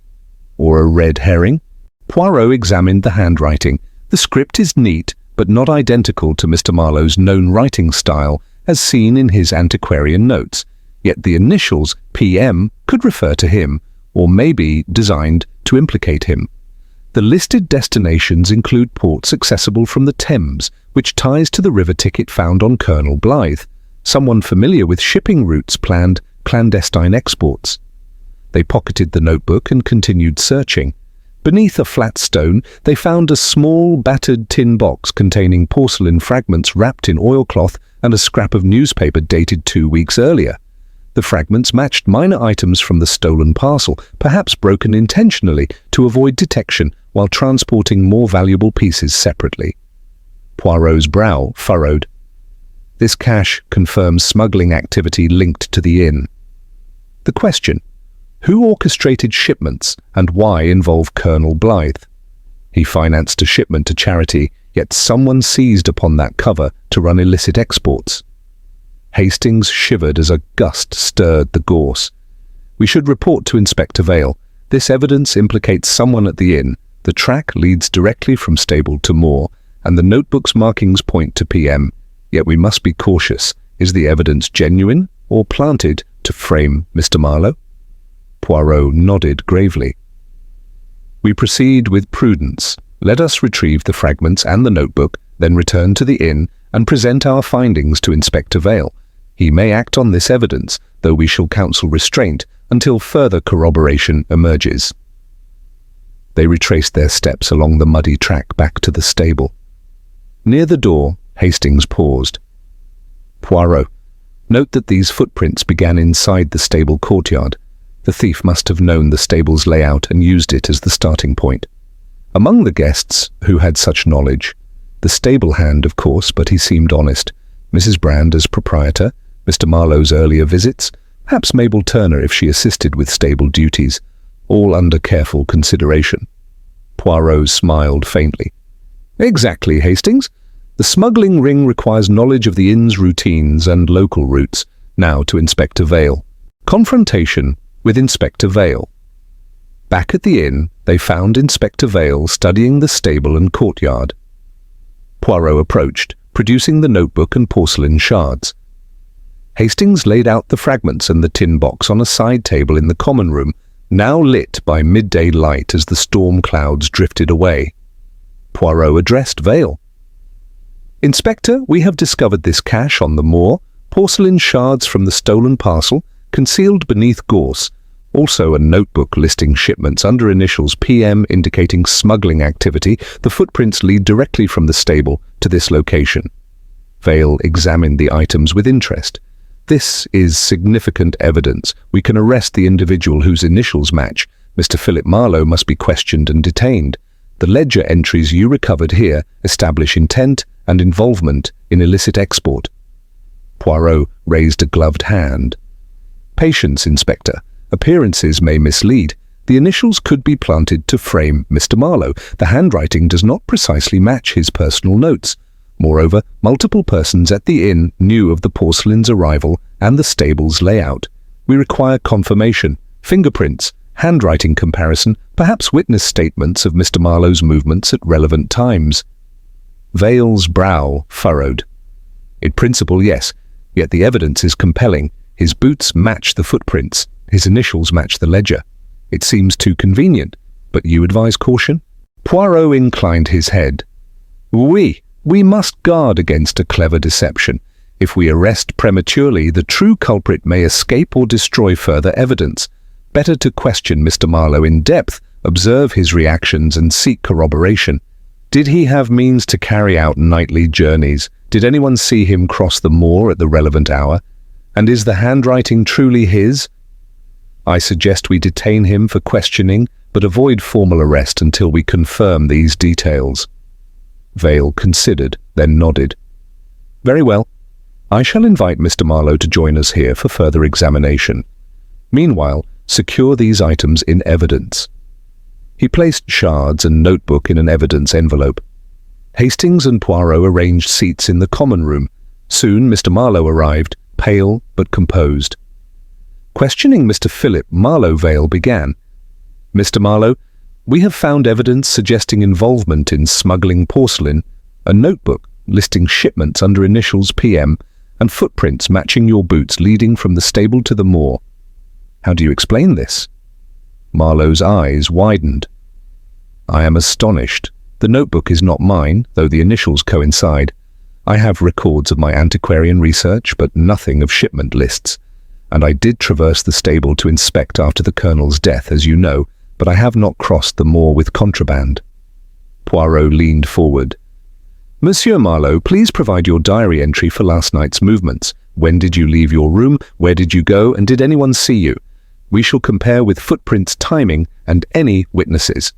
Or a red herring? Poirot examined the handwriting. The script is neat, but not identical to Mr. Marlowe's known writing style, as seen in his antiquarian notes. Yet the initials PM could refer to him, or maybe designed to implicate him. The listed destinations include ports accessible from the Thames, which ties to the river ticket found on Colonel Blythe. Someone familiar with shipping routes planned clandestine exports. They pocketed the notebook and continued searching. Beneath a flat stone, they found a small, battered tin box containing porcelain fragments wrapped in oilcloth and a scrap of newspaper dated 2 weeks earlier. The fragments matched minor items from the stolen parcel, perhaps broken intentionally to avoid detection while transporting more valuable pieces separately. Poirot's brow furrowed. This cache confirms smuggling activity linked to the inn. The question: who orchestrated shipments and why involve Colonel Blythe? He financed a shipment to charity, yet someone seized upon that cover to run illicit exports. Hastings shivered as a gust stirred the gorse. We should report to Inspector Vale. This evidence implicates someone at the inn. The track leads directly from stable to moor, and the notebook's markings point to PM. Yet we must be cautious. Is the evidence genuine or planted to frame Mr. Marlowe? Poirot nodded gravely. We proceed with prudence. Let us retrieve the fragments and the notebook, then return to the inn and present our findings to Inspector Vale. He may act on this evidence, though we shall counsel restraint until further corroboration emerges. They retraced their steps along the muddy track back to the stable. Near the door, Hastings paused. Poirot, note that these footprints began inside the stable courtyard. The thief must have known the stable's layout and used it as the starting point. Among the guests who had such knowledge, the stable hand, of course, but he seemed honest. Mrs. Brand as proprietor, Mr. Marlowe's earlier visits, perhaps Mabel Turner if she assisted with stable duties, all under careful consideration. Poirot smiled faintly. Exactly, Hastings. The smuggling ring requires knowledge of the inn's routines and local routes. Now to Inspector Vale. Confrontation with Inspector Vale. Back at the inn, they found Inspector Vale studying the stable and courtyard. Poirot approached, producing the notebook and porcelain shards. Hastings laid out the fragments and the tin box on a side table in the common room, now lit by midday light as the storm clouds drifted away. Poirot addressed Vale. Inspector, we have discovered this cache on the moor, porcelain shards from the stolen parcel, concealed beneath gorse, also a notebook listing shipments under initials PM indicating smuggling activity. The footprints lead directly from the stable to this location. Vale examined the items with interest. This is significant evidence. We can arrest the individual whose initials match. Mr. Philip Marlowe must be questioned and detained. The ledger entries you recovered here establish intent and involvement in illicit export. Poirot raised a gloved hand. Patience, Inspector. Appearances may mislead. The initials could be planted to frame Mr. Marlowe. The handwriting does not precisely match his personal notes. Moreover, multiple persons at the inn knew of the porcelain's arrival and the stable's layout. We require confirmation, fingerprints, handwriting comparison, perhaps witness statements of Mr. Marlowe's movements at relevant times. Vale's brow furrowed. In principle, yes, yet the evidence is compelling. His boots match the footprints. His initials match the ledger. It seems too convenient, but you advise caution? Poirot inclined his head. We must guard against a clever deception. If we arrest prematurely, the true culprit may escape or destroy further evidence. Better to question Mr. Marlowe in depth, observe his reactions and seek corroboration. Did he have means to carry out nightly journeys? Did anyone see him cross the moor at the relevant hour? And is the handwriting truly his? I suggest we detain him for questioning, but avoid formal arrest until we confirm these details. Vale considered, then nodded. Very well. I shall invite Mr. Marlowe to join us here for further examination. Meanwhile, secure these items in evidence. He placed shards and notebook in an evidence envelope. Hastings and Poirot arranged seats in the common room. Soon Mr. Marlowe arrived, pale but composed. Questioning Mr. Philip Marlowe, Vale began. Mr. Marlowe, we have found evidence suggesting involvement in smuggling porcelain, a notebook listing shipments under initials PM, and footprints matching your boots leading from the stable to the moor. How do you explain this? Marlowe's eyes widened. I am astonished. The notebook is not mine, though the initials coincide. I have records of my antiquarian research, but nothing of shipment lists. And I did traverse the stable to inspect after the Colonel's death, as you know, but I have not crossed the moor with contraband. Poirot leaned forward. Monsieur Marlowe, please provide your diary entry for last night's movements. When did you leave your room? Where did you go? And did anyone see you? We shall compare with footprints timing and any witnesses.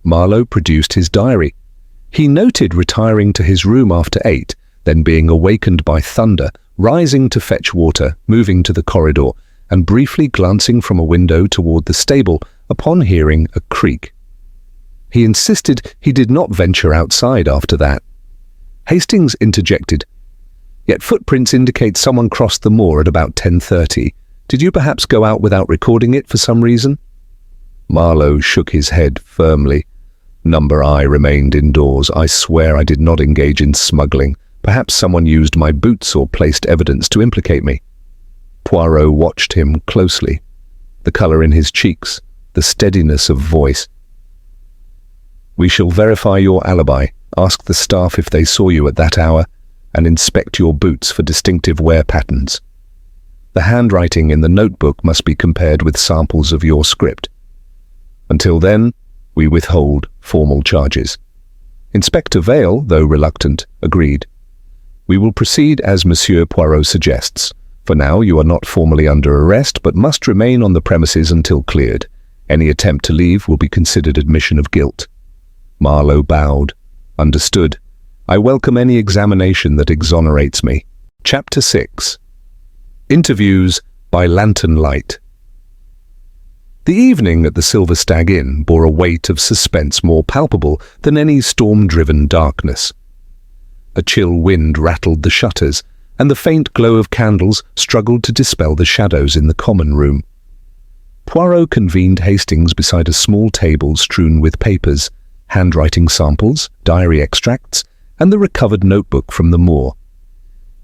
Marlowe produced his diary. He noted retiring to his room after 8, then being awakened by thunder, rising to fetch water, moving to the corridor, and briefly glancing from a window toward the stable upon hearing a creak. He insisted he did not venture outside after that. Hastings interjected, Yet footprints indicate someone crossed the moor at about 10:30. Did you perhaps go out without recording it for some reason? Marlowe shook his head firmly. Number I remained indoors. I swear I did not engage in smuggling. Perhaps someone used my boots or placed evidence to implicate me. Poirot watched him closely. The colour in his cheeks, the steadiness of voice. We shall verify your alibi, ask the staff if they saw you at that hour, and inspect your boots for distinctive wear patterns. The handwriting in the notebook must be compared with samples of your script. Until then, we withhold formal charges. Inspector Vale, though reluctant, agreed. We will proceed as Monsieur Poirot suggests. For now, you are not formally under arrest, but must remain on the premises until cleared. Any attempt to leave will be considered admission of guilt. Marlowe bowed. Understood. I welcome any examination that exonerates me. Chapter 6. Interviews by Lantern Light. The evening at the Silver Stag Inn bore a weight of suspense more palpable than any storm-driven darkness. A chill wind rattled the shutters, and the faint glow of candles struggled to dispel the shadows in the common room. Poirot convened Hastings beside a small table strewn with papers, handwriting samples, diary extracts, and the recovered notebook from the moor.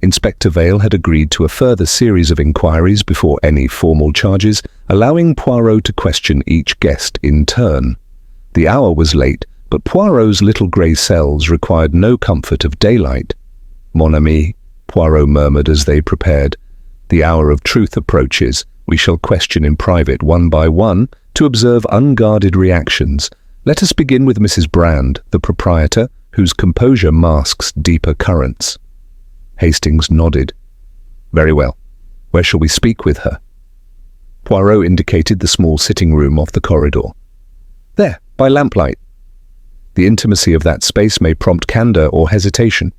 Inspector Vale had agreed to a further series of inquiries before any formal charges, allowing Poirot to question each guest in turn. The hour was late, but Poirot's little grey cells required no comfort of daylight. Mon ami, Poirot murmured as they prepared. The hour of truth approaches. We shall question in private one by one to observe unguarded reactions. Let us begin with Mrs. Brand, the proprietor, whose composure masks deeper currents. Hastings nodded. Very well. Where shall we speak with her? Poirot indicated the small sitting room off the corridor. There, by lamplight. The intimacy of that space may prompt candour or hesitation.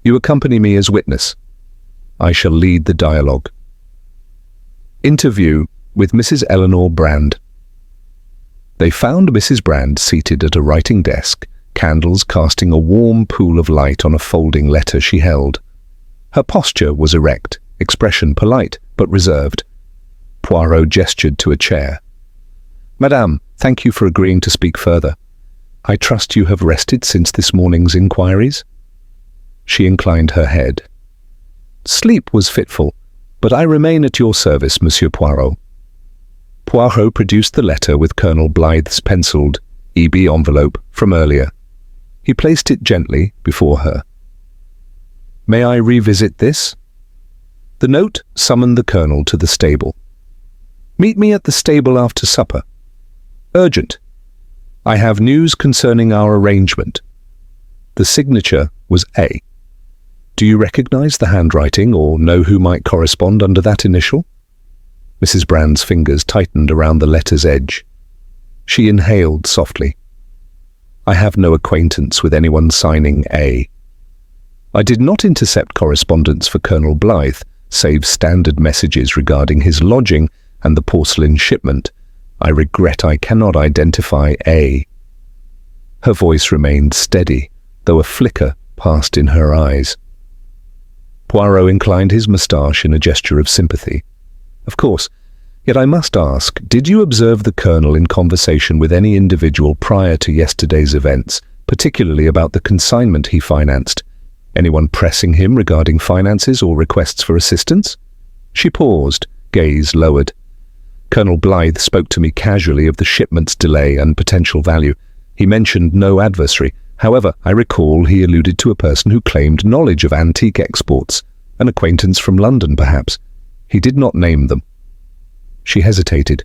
You accompany me as witness. I shall lead the dialogue. Interview with Mrs. Eleanor Brand. They found Mrs. Brand seated at a writing desk, candles casting a warm pool of light on a folding letter she held. Her posture was erect, expression polite but reserved. Poirot gestured to a chair. "Madame, thank you for agreeing to speak further. I trust you have rested since this morning's inquiries?" She inclined her head. "Sleep was fitful, but I remain at your service, Monsieur Poirot." Poirot produced the letter with Colonel Blythe's penciled EB envelope from earlier. He placed it gently before her. "May I revisit this?" The note summoned the Colonel to the stable. "Meet me at the stable after supper. Urgent. I have news concerning our arrangement." The signature was A. "Do you recognize the handwriting or know who might correspond under that initial?" Mrs. Brand's fingers tightened around the letter's edge. She inhaled softly. "I have no acquaintance with anyone signing A. I did not intercept correspondence for Colonel Blythe, save standard messages regarding his lodging and the porcelain shipment. I regret I cannot identify A." Her voice remained steady, though a flicker passed in her eyes. Poirot inclined his moustache in a gesture of sympathy. "Of course, yet I must ask, did you observe the Colonel in conversation with any individual prior to yesterday's events, particularly about the consignment he financed? Anyone pressing him regarding finances or requests for assistance?" She paused, gaze lowered. "Colonel Blythe spoke to me casually of the shipment's delay and potential value. He mentioned no adversary. However, I recall he alluded to a person who claimed knowledge of antique exports, an acquaintance from London perhaps. He did not name them." She hesitated.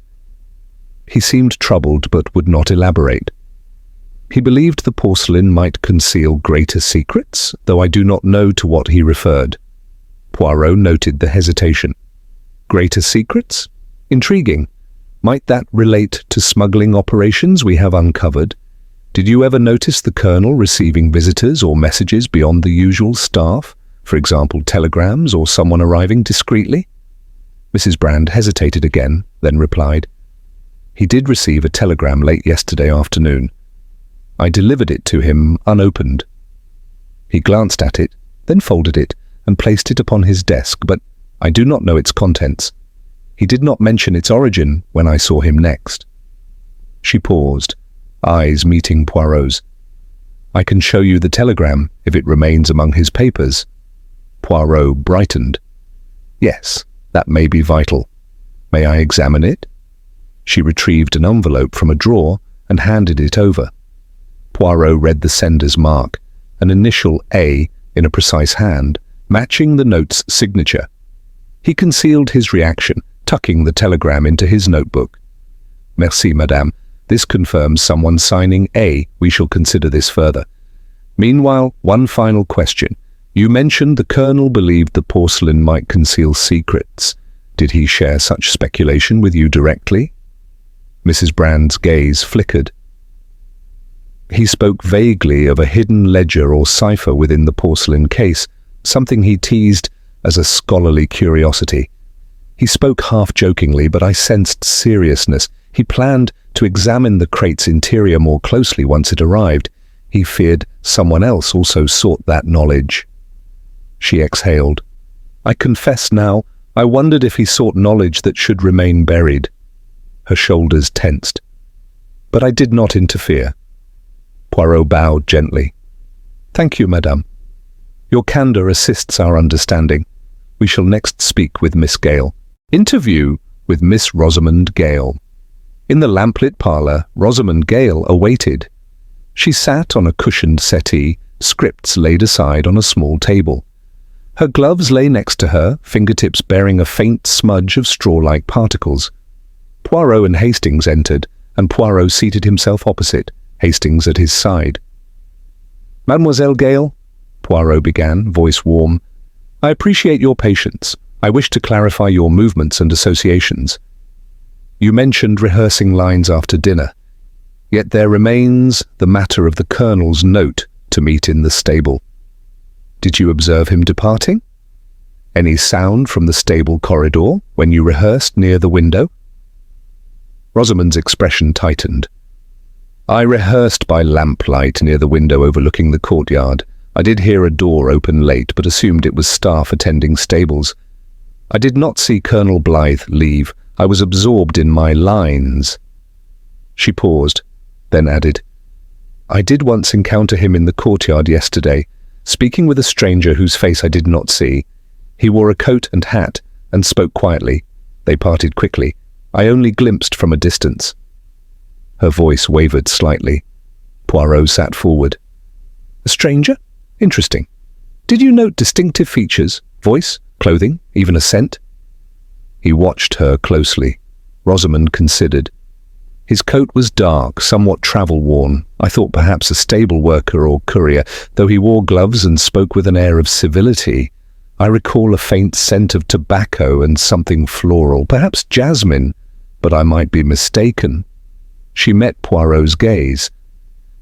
He seemed troubled but would not elaborate. "He believed the porcelain might conceal greater secrets, though I do not know to what he referred." Poirot noted the hesitation. "Greater secrets? Intriguing. Might that relate to smuggling operations we have uncovered? Did you ever notice the Colonel receiving visitors or messages beyond the usual staff, for example telegrams or someone arriving discreetly?" Mrs. Brand hesitated again, then replied, "He did receive a telegram late yesterday afternoon. I delivered it to him unopened." He glanced at it, then folded it and placed it upon his desk, but I do not know its contents. He did not mention its origin when I saw him next. She paused, eyes meeting Poirot's. "I can show you the telegram if it remains among his papers." Poirot brightened. "Yes, that may be vital. May I examine it?" She retrieved an envelope from a drawer and handed it over. Poirot read the sender's mark, an initial A in a precise hand, matching the note's signature. He concealed his reaction, tucking the telegram into his notebook. "Merci, madame. This confirms someone signing A. We shall consider this further. Meanwhile, one final question. You mentioned the Colonel believed the porcelain might conceal secrets. Did he share such speculation with you directly?" Mrs. Brand's gaze flickered. "He spoke vaguely of a hidden ledger or cipher within the porcelain case, something he teased as a scholarly curiosity. He spoke half-jokingly, but I sensed seriousness. He planned to examine the crate's interior more closely once it arrived. He feared someone else also sought that knowledge." She exhaled. "I confess now, I wondered if he sought knowledge that should remain buried." Her shoulders tensed. But I did not interfere. Poirot bowed gently. "Thank you, madame. Your candour assists our understanding. We shall next speak with Miss Gale." Interview with Miss Rosamond Gale. In the lamplit parlour, Rosamond Gale awaited. She sat on a cushioned settee, scripts laid aside on a small table. Her gloves lay next to her, fingertips bearing a faint smudge of straw-like particles. Poirot and Hastings entered, and Poirot seated himself opposite, Hastings at his side. "Mademoiselle Gale," Poirot began, voice warm, "I appreciate your patience. I wish to clarify your movements and associations. You mentioned rehearsing lines after dinner, yet there remains the matter of the Colonel's note to meet in the stable. Did you observe him departing? Any sound from the stable corridor when you rehearsed near the window?" Rosamond's expression tightened. I rehearsed by lamplight near the window overlooking the courtyard. I did hear a door open late, but assumed it was staff attending stables. I did not see Colonel Blythe leave. I was absorbed in my lines. She paused, then added, I did once encounter him in the courtyard yesterday, speaking with a stranger whose face I did not see. He wore a coat and hat and spoke quietly. They parted quickly. I only glimpsed from a distance. Her voice wavered slightly. Poirot sat forward. A stranger? Interesting. Did you note distinctive features, voice, clothing, even a scent? He watched her closely. Rosamond considered. His coat was dark, somewhat travel-worn. I thought perhaps a stable worker or courier, though he wore gloves and spoke with an air of civility. I recall a faint scent of tobacco and something floral, perhaps jasmine, but I might be mistaken. She met Poirot's gaze.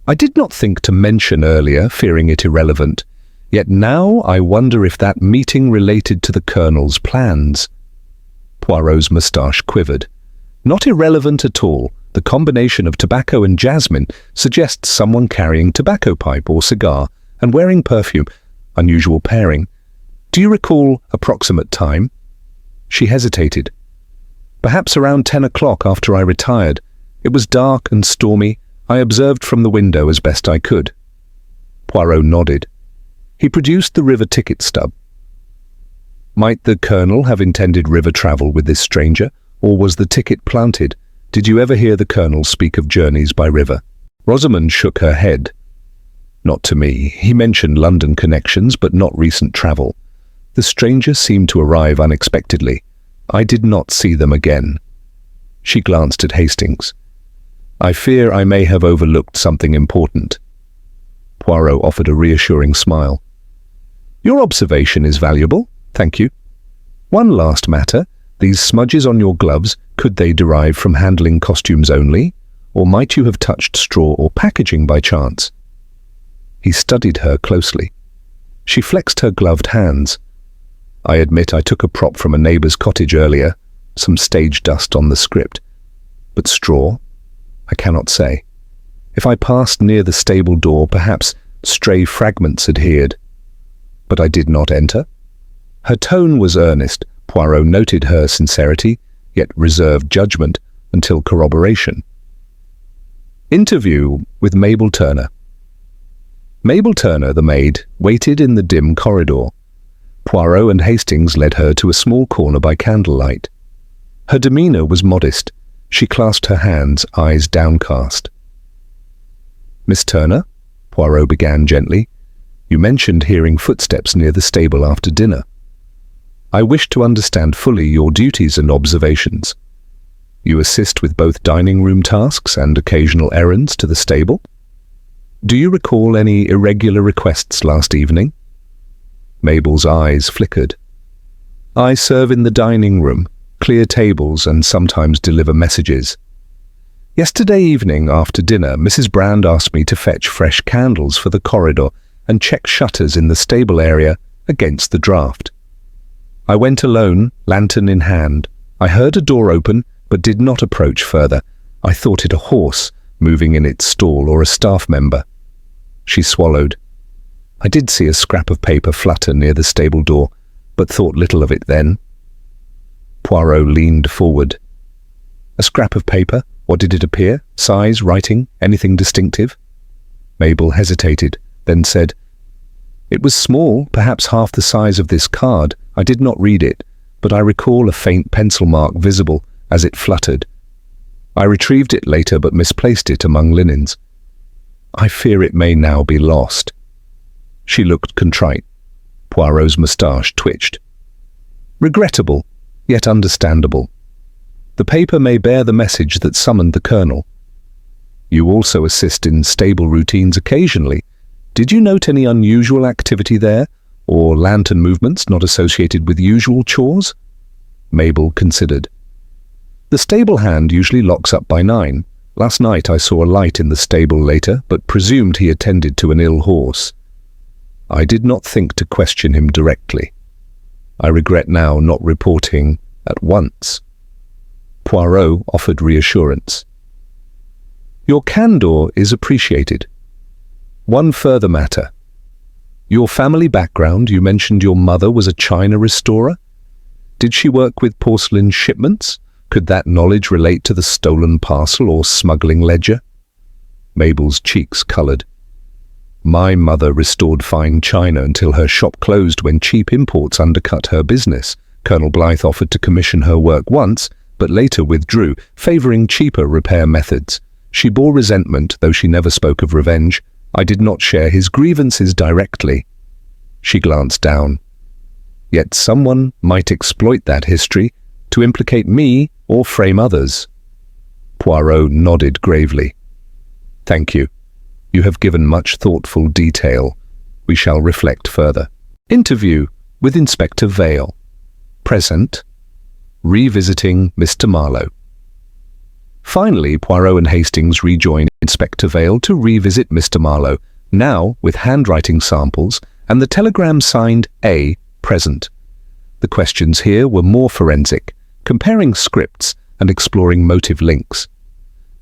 I did not think to mention earlier, fearing it irrelevant. Yet now I wonder if that meeting related to the Colonel's plans. Poirot's moustache quivered. Not irrelevant at all. The combination of tobacco and jasmine suggests someone carrying tobacco pipe or cigar and wearing perfume. Unusual pairing. Do you recall approximate time? She hesitated. Perhaps around 10 o'clock after I retired. It was dark and stormy. I observed from the window as best I could. Poirot nodded. He produced the river ticket stub. Might the Colonel have intended river travel with this stranger, or was the ticket planted? Did you ever hear the Colonel speak of journeys by river? Rosamond shook her head. Not to me. He mentioned London connections, but not recent travel. The stranger seemed to arrive unexpectedly. I did not see them again. She glanced at Hastings. I fear I may have overlooked something important. Poirot offered a reassuring smile. Your observation is valuable, thank you. One last matter. These smudges on your gloves, could they derive from handling costumes only? Or might you have touched straw or packaging by chance? He studied her closely. She flexed her gloved hands. I admit I took a prop from a neighbour's cottage earlier, some stage dust on the script. But straw? I cannot say. If I passed near the stable door, perhaps stray fragments adhered. But I did not enter. Her tone was earnest. Poirot noted her sincerity, yet reserved judgment until corroboration. Interview with Mabel Turner. Mabel Turner, the maid, waited in the dim corridor. Poirot and Hastings led her to a small corner by candlelight. Her demeanour was modest. She clasped her hands, eyes downcast. Miss Turner, Poirot began gently, you mentioned hearing footsteps near the stable after dinner. I wish to understand fully your duties and observations. You assist with both dining room tasks and occasional errands to the stable? Do you recall any irregular requests last evening? Mabel's eyes flickered. I serve in the dining room, clear tables and sometimes deliver messages. Yesterday evening after dinner, Mrs. Brand asked me to fetch fresh candles for the corridor and check shutters in the stable area against the draught. I went alone, lantern in hand. I heard a door open, but did not approach further. I thought it a horse moving in its stall or a staff member. She swallowed. I did see a scrap of paper flutter near the stable door, but thought little of it then. Poirot leaned forward. A scrap of paper? What did it appear? Size, writing, anything distinctive? Mabel hesitated, then said, It was small, perhaps half the size of this card. I did not read it, but I recall a faint pencil mark visible as it fluttered. I retrieved it later but misplaced it among linens. I fear it may now be lost. She looked contrite. Poirot's moustache twitched. Regrettable, yet understandable. The paper may bear the message that summoned the Colonel. You also assist in stable routines occasionally. Did you note any unusual activity there, or lantern movements not associated with usual chores? Mabel considered. The stable hand usually locks up by 9. Last night I saw a light in the stable later, but presumed he attended to an ill horse. I did not think to question him directly. I regret now not reporting at once. Poirot offered reassurance. Your candor is appreciated. One further matter. Your family background, you mentioned your mother was a china restorer. Did she work with porcelain shipments? Could that knowledge relate to the stolen parcel or smuggling ledger? Mabel's cheeks coloured. My mother restored fine china until her shop closed when cheap imports undercut her business. Colonel Blythe offered to commission her work once, but later withdrew, favouring cheaper repair methods. She bore resentment, though she never spoke of revenge. I did not share his grievances directly. She glanced down. Yet someone might exploit that history to implicate me or frame others. Poirot nodded gravely. Thank you. You have given much thoughtful detail. We shall reflect further. Interview with Inspector Vale. Present. Revisiting Mr. Marlowe. Finally, Poirot and Hastings rejoin Inspector Vale to revisit Mr. Marlowe, now with handwriting samples and the telegram signed A, present. The questions here were more forensic, comparing scripts and exploring motive links.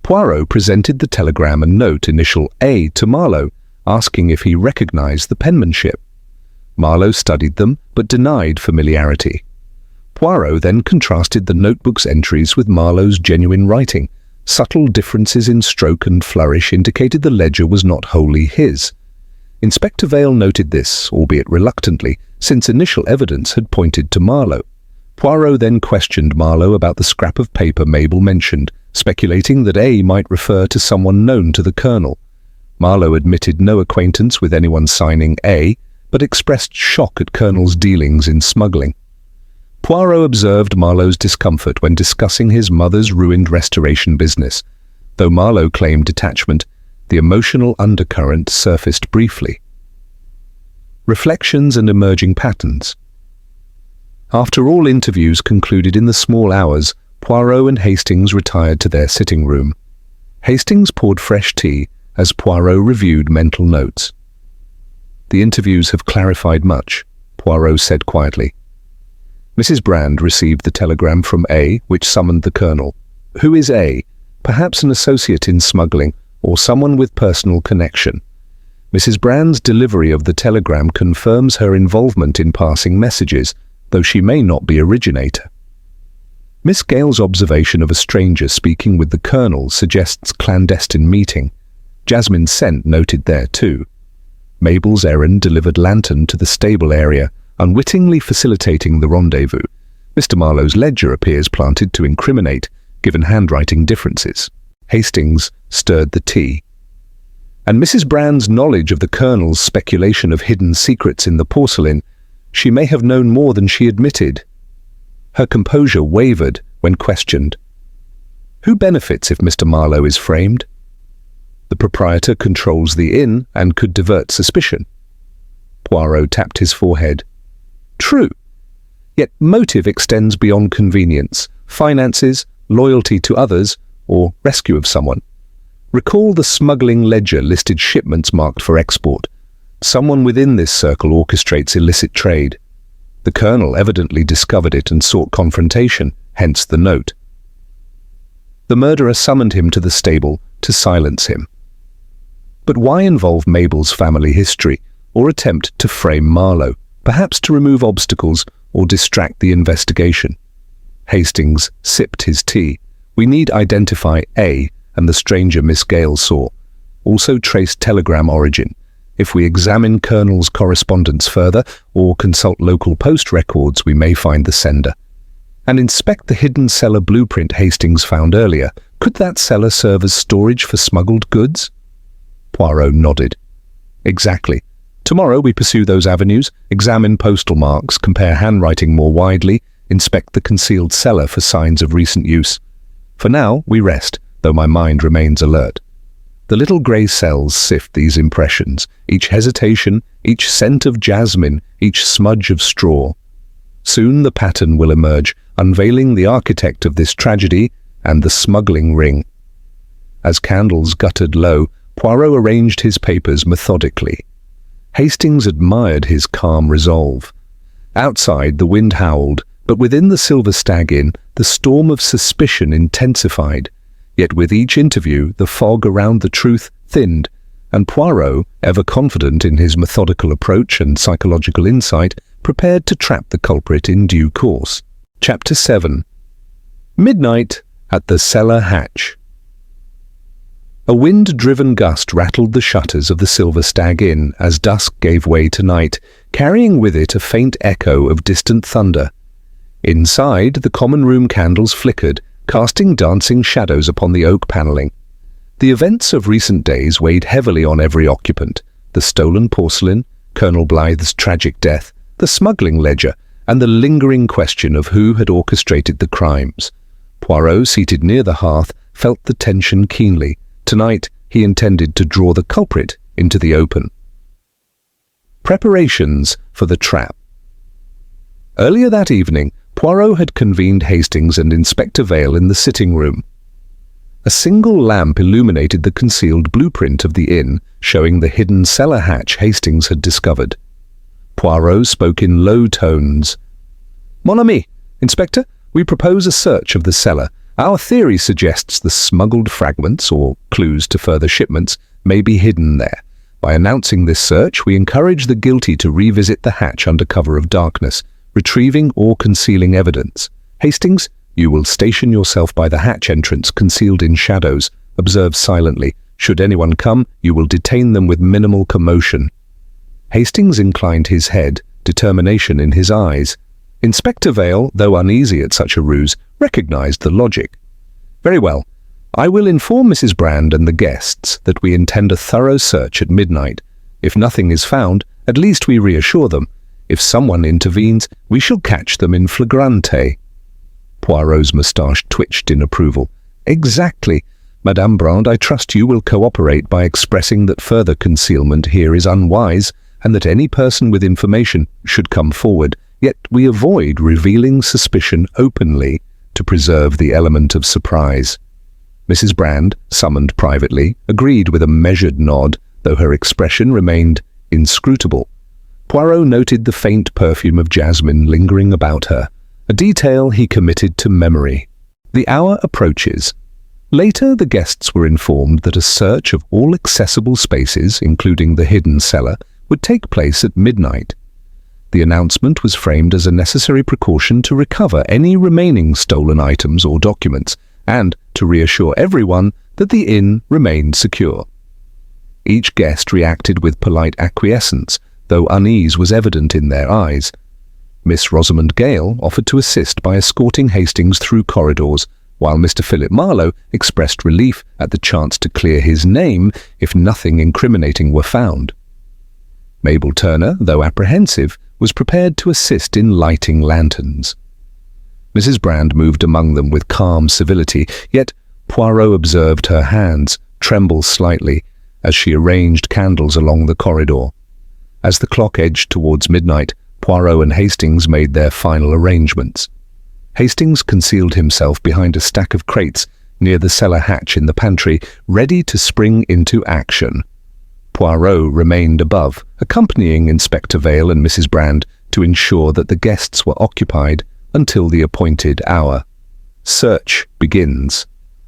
Poirot presented the telegram and note initial A to Marlowe, asking if he recognized the penmanship. Marlowe studied them but denied familiarity. Poirot then contrasted the notebook's entries with Marlowe's genuine writing. Subtle differences in stroke and flourish indicated the ledger was not wholly his. Inspector Vale noted this, albeit reluctantly, since initial evidence had pointed to Marlowe. Poirot then questioned Marlowe about the scrap of paper Mabel mentioned, speculating that A might refer to someone known to the Colonel. Marlowe admitted no acquaintance with anyone signing A, but expressed shock at Colonel's dealings in smuggling. Poirot observed Marlowe's discomfort when discussing his mother's ruined restoration business. Though Marlowe claimed detachment, the emotional undercurrent surfaced briefly. Reflections and emerging patterns. After all interviews concluded in the small hours, Poirot and Hastings retired to their sitting room. Hastings poured fresh tea as Poirot reviewed mental notes. The interviews have clarified much, Poirot said quietly. Mrs. Brand received the telegram from A, which summoned the Colonel. Who is A? Perhaps an associate in smuggling, or someone with personal connection. Mrs. Brand's delivery of the telegram confirms her involvement in passing messages, though she may not be originator. Miss Gale's observation of a stranger speaking with the Colonel suggests clandestine meeting. Jasmine's scent noted there too. Mabel's errand delivered lantern to the stable area, unwittingly facilitating the rendezvous. Mr. Marlowe's ledger appears planted to incriminate, given handwriting differences. Hastings stirred the tea. And Mrs. Brand's knowledge of the Colonel's speculation of hidden secrets in the porcelain, she may have known more than she admitted. Her composure wavered when questioned. Who benefits if Mr. Marlowe is framed? The proprietor controls the inn and could divert suspicion. Poirot tapped his forehead. True. Yet motive extends beyond convenience, finances, loyalty to others, or rescue of someone. Recall the smuggling ledger listed shipments marked for export. Someone within this circle orchestrates illicit trade. The Colonel evidently discovered it and sought confrontation, hence the note. The murderer summoned him to the stable to silence him. But why involve Mabel's family history, or attempt to frame Marlowe, perhaps to remove obstacles or distract the investigation? Hastings sipped his tea. We need identify A and the stranger Miss Gale saw. Also trace telegram origin. If we examine Colonel's correspondence further or consult local post records, we may find the sender. And inspect the hidden cellar blueprint Hastings found earlier. Could that cellar serve as storage for smuggled goods? Poirot nodded. Exactly. Tomorrow we pursue those avenues, examine postal marks, compare handwriting more widely, inspect the concealed cellar for signs of recent use. For now, we rest, though my mind remains alert. The little grey cells sift these impressions, each hesitation, each scent of jasmine, each smudge of straw. Soon the pattern will emerge, unveiling the architect of this tragedy and the smuggling ring. As candles guttered low, Poirot arranged his papers methodically. Hastings admired his calm resolve. Outside, the wind howled, but within the Silver Stag Inn, the storm of suspicion intensified. Yet with each interview, the fog around the truth thinned, and Poirot, ever confident in his methodical approach and psychological insight, prepared to trap the culprit in due course. Chapter 7. Midnight at the Cellar Hatch. A wind-driven gust rattled the shutters of the Silver Stag Inn as dusk gave way to night, carrying with it a faint echo of distant thunder. Inside, the common room candles flickered, casting dancing shadows upon the oak panelling. The events of recent days weighed heavily on every occupant: the stolen porcelain, Colonel Blythe's tragic death, the smuggling ledger, and the lingering question of who had orchestrated the crimes. Poirot, seated near the hearth, felt the tension keenly. Tonight, he intended to draw the culprit into the open. Preparations for the trap. Earlier that evening, Poirot had convened Hastings and Inspector Vale in the sitting room. A single lamp illuminated the concealed blueprint of the inn, showing the hidden cellar hatch Hastings had discovered. Poirot spoke in low tones. "Mon ami, Inspector, we propose a search of the cellar. Our theory suggests the smuggled fragments, or clues to further shipments, may be hidden there. By announcing this search, we encourage the guilty to revisit the hatch under cover of darkness, retrieving or concealing evidence. Hastings, you will station yourself by the hatch entrance, concealed in shadows. Observe silently. Should anyone come, you will detain them with minimal commotion." Hastings inclined his head, determination in his eyes. Inspector Vale, though uneasy at such a ruse, recognized the logic. "Very well. I will inform Mrs. Brand and the guests that we intend a thorough search at midnight. If nothing is found, at least we reassure them. If someone intervenes, we shall catch them in flagrante." Poirot's moustache twitched in approval. "Exactly. Madame Brand, I trust you will cooperate by expressing that further concealment here is unwise, and that any person with information should come forward. Yet we avoid revealing suspicion openly to preserve the element of surprise." Mrs. Brand, summoned privately, agreed with a measured nod, though her expression remained inscrutable. Poirot noted the faint perfume of jasmine lingering about her, a detail he committed to memory. The hour approaches. Later, the guests were informed that a search of all accessible spaces, including the hidden cellar, would take place at midnight. The announcement was framed as a necessary precaution to recover any remaining stolen items or documents, and to reassure everyone that the inn remained secure. Each guest reacted with polite acquiescence, though unease was evident in their eyes. Miss Rosamond Gale offered to assist by escorting Hastings through corridors, while Mr. Philip Marlowe expressed relief at the chance to clear his name if nothing incriminating were found. Mabel Turner, though apprehensive, was prepared to assist in lighting lanterns. Mrs. Brand moved among them with calm civility, yet Poirot observed her hands tremble slightly as she arranged candles along the corridor. As the clock edged towards midnight, Poirot and Hastings made their final arrangements. Hastings concealed himself behind a stack of crates near the cellar hatch in the pantry, ready to spring into action. Poirot remained above, accompanying Inspector Vale and Mrs. Brand to ensure that the guests were occupied until the appointed hour. Search begins.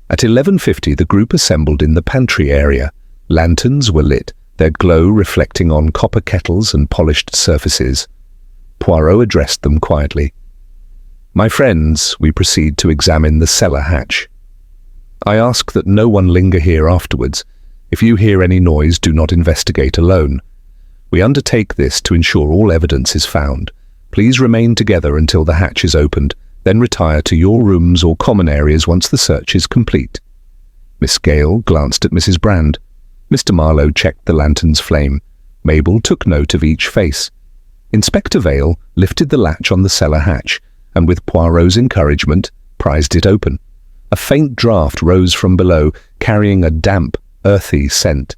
At 11:50, the group assembled in the pantry area. Lanterns were lit, their glow reflecting on copper kettles and polished surfaces. Poirot addressed them quietly. "My friends, we proceed to examine the cellar hatch. I ask that no one linger here afterwards. If you hear any noise, do not investigate alone. We undertake this to ensure all evidence is found. Please remain together until the hatch is opened, then retire to your rooms or common areas once the search is complete." Miss Gale glanced at Mrs. Brand. Mr. Marlowe checked the lantern's flame. Mabel took note of each face. Inspector Vale lifted the latch on the cellar hatch, and with Poirot's encouragement, prized it open. A faint draught rose from below, carrying a damp, earthy scent.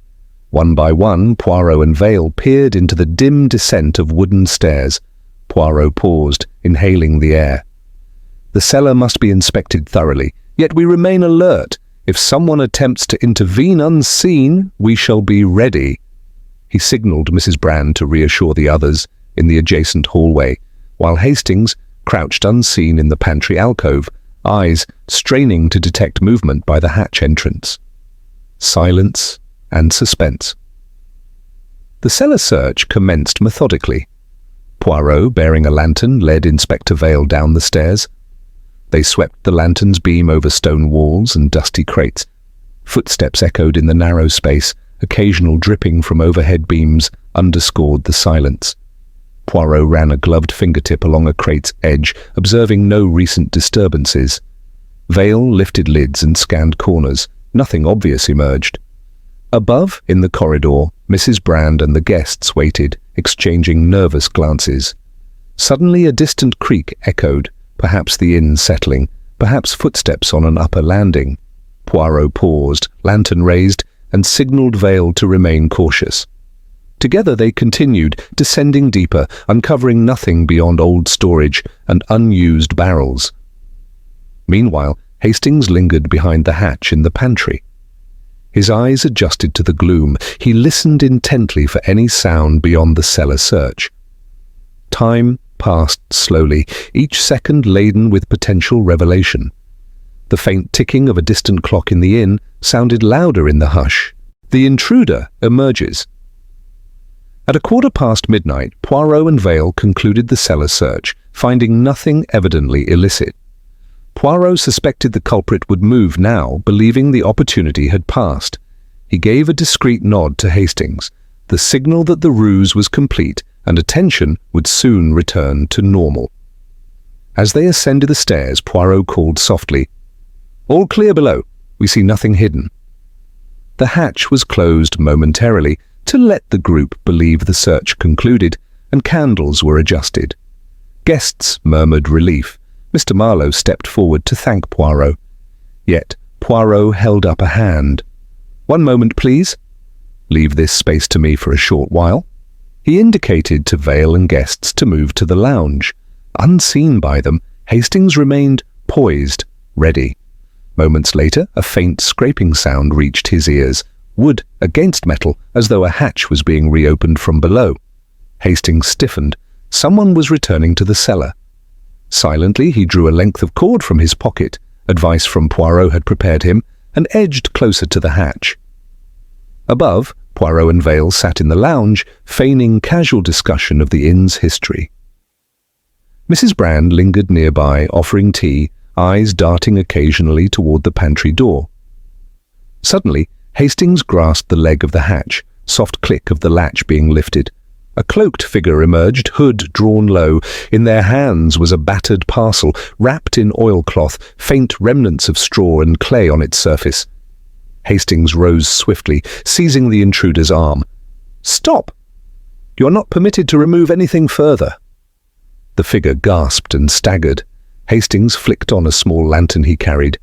One by one, Poirot and Vale peered into the dim descent of wooden stairs. Poirot paused, inhaling the air. "The cellar must be inspected thoroughly, yet we remain alert. If someone attempts to intervene unseen, we shall be ready." He signaled Mrs. Brand to reassure the others in the adjacent hallway, while Hastings crouched unseen in the pantry alcove, eyes straining to detect movement by the hatch entrance. Silence and suspense. The cellar search commenced methodically. Poirot, bearing a lantern, led Inspector Vale down the stairs. They swept the lantern's beam over stone walls and dusty crates. Footsteps echoed in the narrow space. Occasional dripping from overhead beams underscored the silence. Poirot ran a gloved fingertip along a crate's edge, observing no recent disturbances. Vale lifted lids and scanned corners. Nothing obvious emerged. Above, in the corridor, Mrs. Brand and the guests waited, exchanging nervous glances. Suddenly a distant creak echoed, perhaps the inn settling, perhaps footsteps on an upper landing. Poirot paused, lantern raised, and signalled Vale to remain cautious. Together they continued, descending deeper, uncovering nothing beyond old storage and unused barrels. Meanwhile, Hastings lingered behind the hatch in the pantry. His eyes adjusted to the gloom. He listened intently for any sound beyond the cellar search. Time passed slowly, each second laden with potential revelation. The faint ticking of a distant clock in the inn sounded louder in the hush. The intruder emerges. At midnight, Poirot and Vale concluded the cellar search, finding nothing evidently illicit. Poirot suspected the culprit would move now, believing the opportunity had passed. He gave a discreet nod to Hastings, the signal that the ruse was complete and attention would soon return to normal. As they ascended the stairs, Poirot called softly, "All clear below. We see nothing hidden." The hatch was closed momentarily to let the group believe the search concluded, and candles were adjusted. Guests murmured relief. Mr. Marlowe stepped forward to thank Poirot. Yet Poirot held up a hand. "One moment, please. Leave this space to me for a short while." He indicated to Vale and guests to move to the lounge. Unseen by them, Hastings remained poised, ready. Moments later, a faint scraping sound reached his ears, wood against metal, as though a hatch was being reopened from below. Hastings stiffened. Someone was returning to the cellar. Silently, he drew a length of cord from his pocket, advice from Poirot had prepared him, and edged closer to the hatch. Above, Poirot and Vale sat in the lounge, feigning casual discussion of the inn's history. Mrs. Brand lingered nearby, offering tea, eyes darting occasionally toward the pantry door. Suddenly, Hastings grasped the leg of the hatch, soft click of the latch being lifted. A cloaked figure emerged, hood drawn low. In their hands was a battered parcel, wrapped in oilcloth, faint remnants of straw and clay on its surface. Hastings rose swiftly, seizing the intruder's arm. "Stop! You're not permitted to remove anything further." The figure gasped and staggered. Hastings flicked on a small lantern he carried.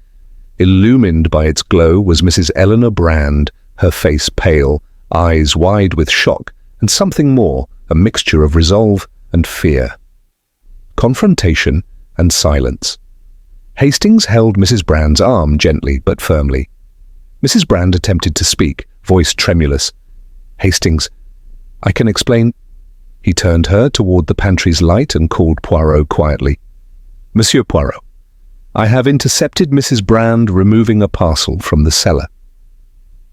Illumined by its glow was Mrs. Eleanor Brand, her face pale, eyes wide with shock, and something more, a mixture of resolve and fear. Confrontation and silence. Hastings held Mrs. Brand's arm gently but firmly. Mrs. Brand attempted to speak, voice tremulous. "Hastings, I can explain." He turned her toward the pantry's light and called Poirot quietly. "Monsieur Poirot, I have intercepted Mrs. Brand removing a parcel from the cellar."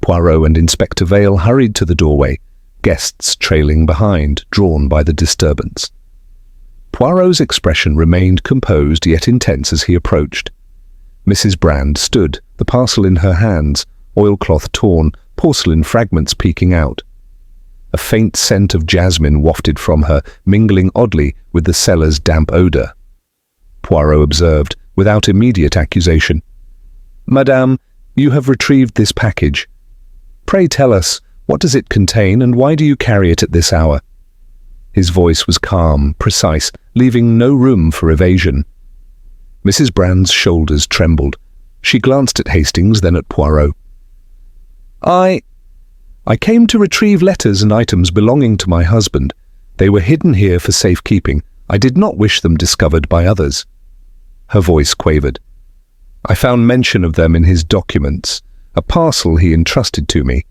Poirot and Inspector Vale hurried to the doorway, guests trailing behind, drawn by the disturbance. Poirot's expression remained composed yet intense as he approached. Mrs. Brand stood, the parcel in her hands, oilcloth torn, porcelain fragments peeking out. A faint scent of jasmine wafted from her, mingling oddly with the cellar's damp odour. Poirot observed, without immediate accusation, "Madame, you have retrieved this package. Pray tell us, what does it contain and why do you carry it at this hour?" His voice was calm, precise, leaving no room for evasion. Mrs. Brand's shoulders trembled. She glanced at Hastings, then at Poirot. I came to retrieve letters and items belonging to my husband. They were hidden here for safekeeping. I did not wish them discovered by others." Her voice quavered. "I found mention of them in his documents, a parcel he entrusted to me.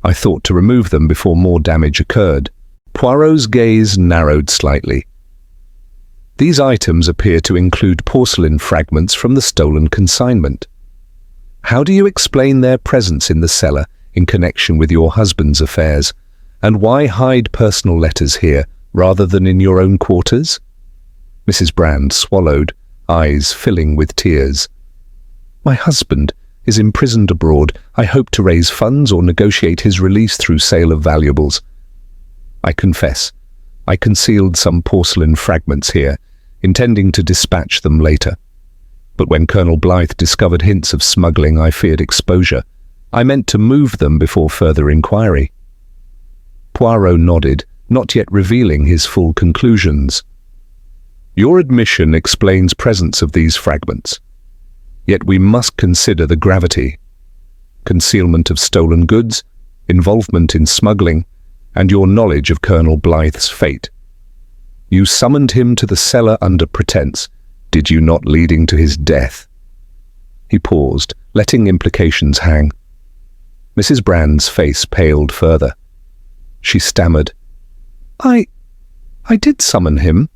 I thought to remove them before more damage occurred." Poirot's gaze narrowed slightly. These items appear to include porcelain fragments from the stolen consignment. How do you explain their presence in the cellar in connection with your husband's affairs? And why hide personal letters here rather than in your own quarters? Mrs. Brand swallowed, eyes filling with tears. My husband is imprisoned abroad. I hope to raise funds or negotiate his release through sale of valuables. I confess, I concealed some porcelain fragments here, intending to dispatch them later. But when Colonel Blythe discovered hints of smuggling, I feared exposure. I meant to move them before further inquiry. Poirot nodded, not yet revealing his full conclusions. Your admission explains presence of these fragments. Yet we must consider the gravity. Concealment of stolen goods, involvement in smuggling, and your knowledge of Colonel Blythe's fate. You summoned him to the cellar under pretense, did you not, leading to his death? He paused, letting implications hang. Mrs. Brand's face paled further. She stammered, I did summon him.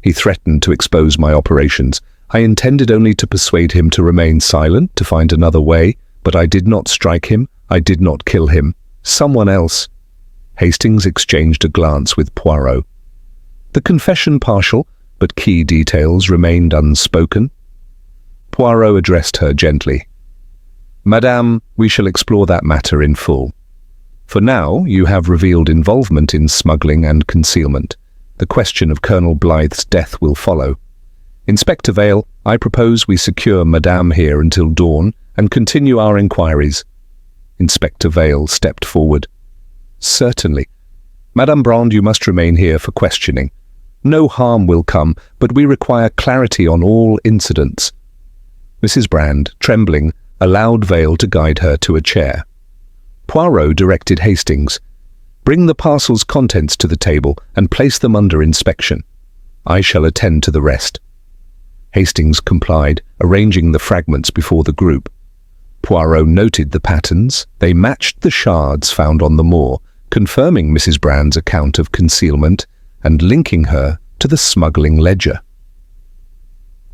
He threatened to expose my operations. I intended only to persuade him to remain silent, to find another way, but I did not strike him, I did not kill him. Someone else. Hastings exchanged a glance with Poirot. The confession partial, but key details remained unspoken. Poirot addressed her gently. Madame, we shall explore that matter in full. For now, you have revealed involvement in smuggling and concealment. The question of Colonel Blythe's death will follow. Inspector Vale, I propose we secure Madame here until dawn and continue our inquiries. Inspector Vale stepped forward. Certainly. Madame Brand, you must remain here for questioning. No harm will come, but we require clarity on all incidents. Mrs. Brand, trembling, allowed Vale to guide her to a chair. Poirot directed Hastings, bring the parcel's contents to the table and place them under inspection. I shall attend to the rest. Hastings complied, arranging the fragments before the group. Poirot noted the patterns. They matched the shards found on the moor, confirming Mrs. Brand's account of concealment and linking her to the smuggling ledger.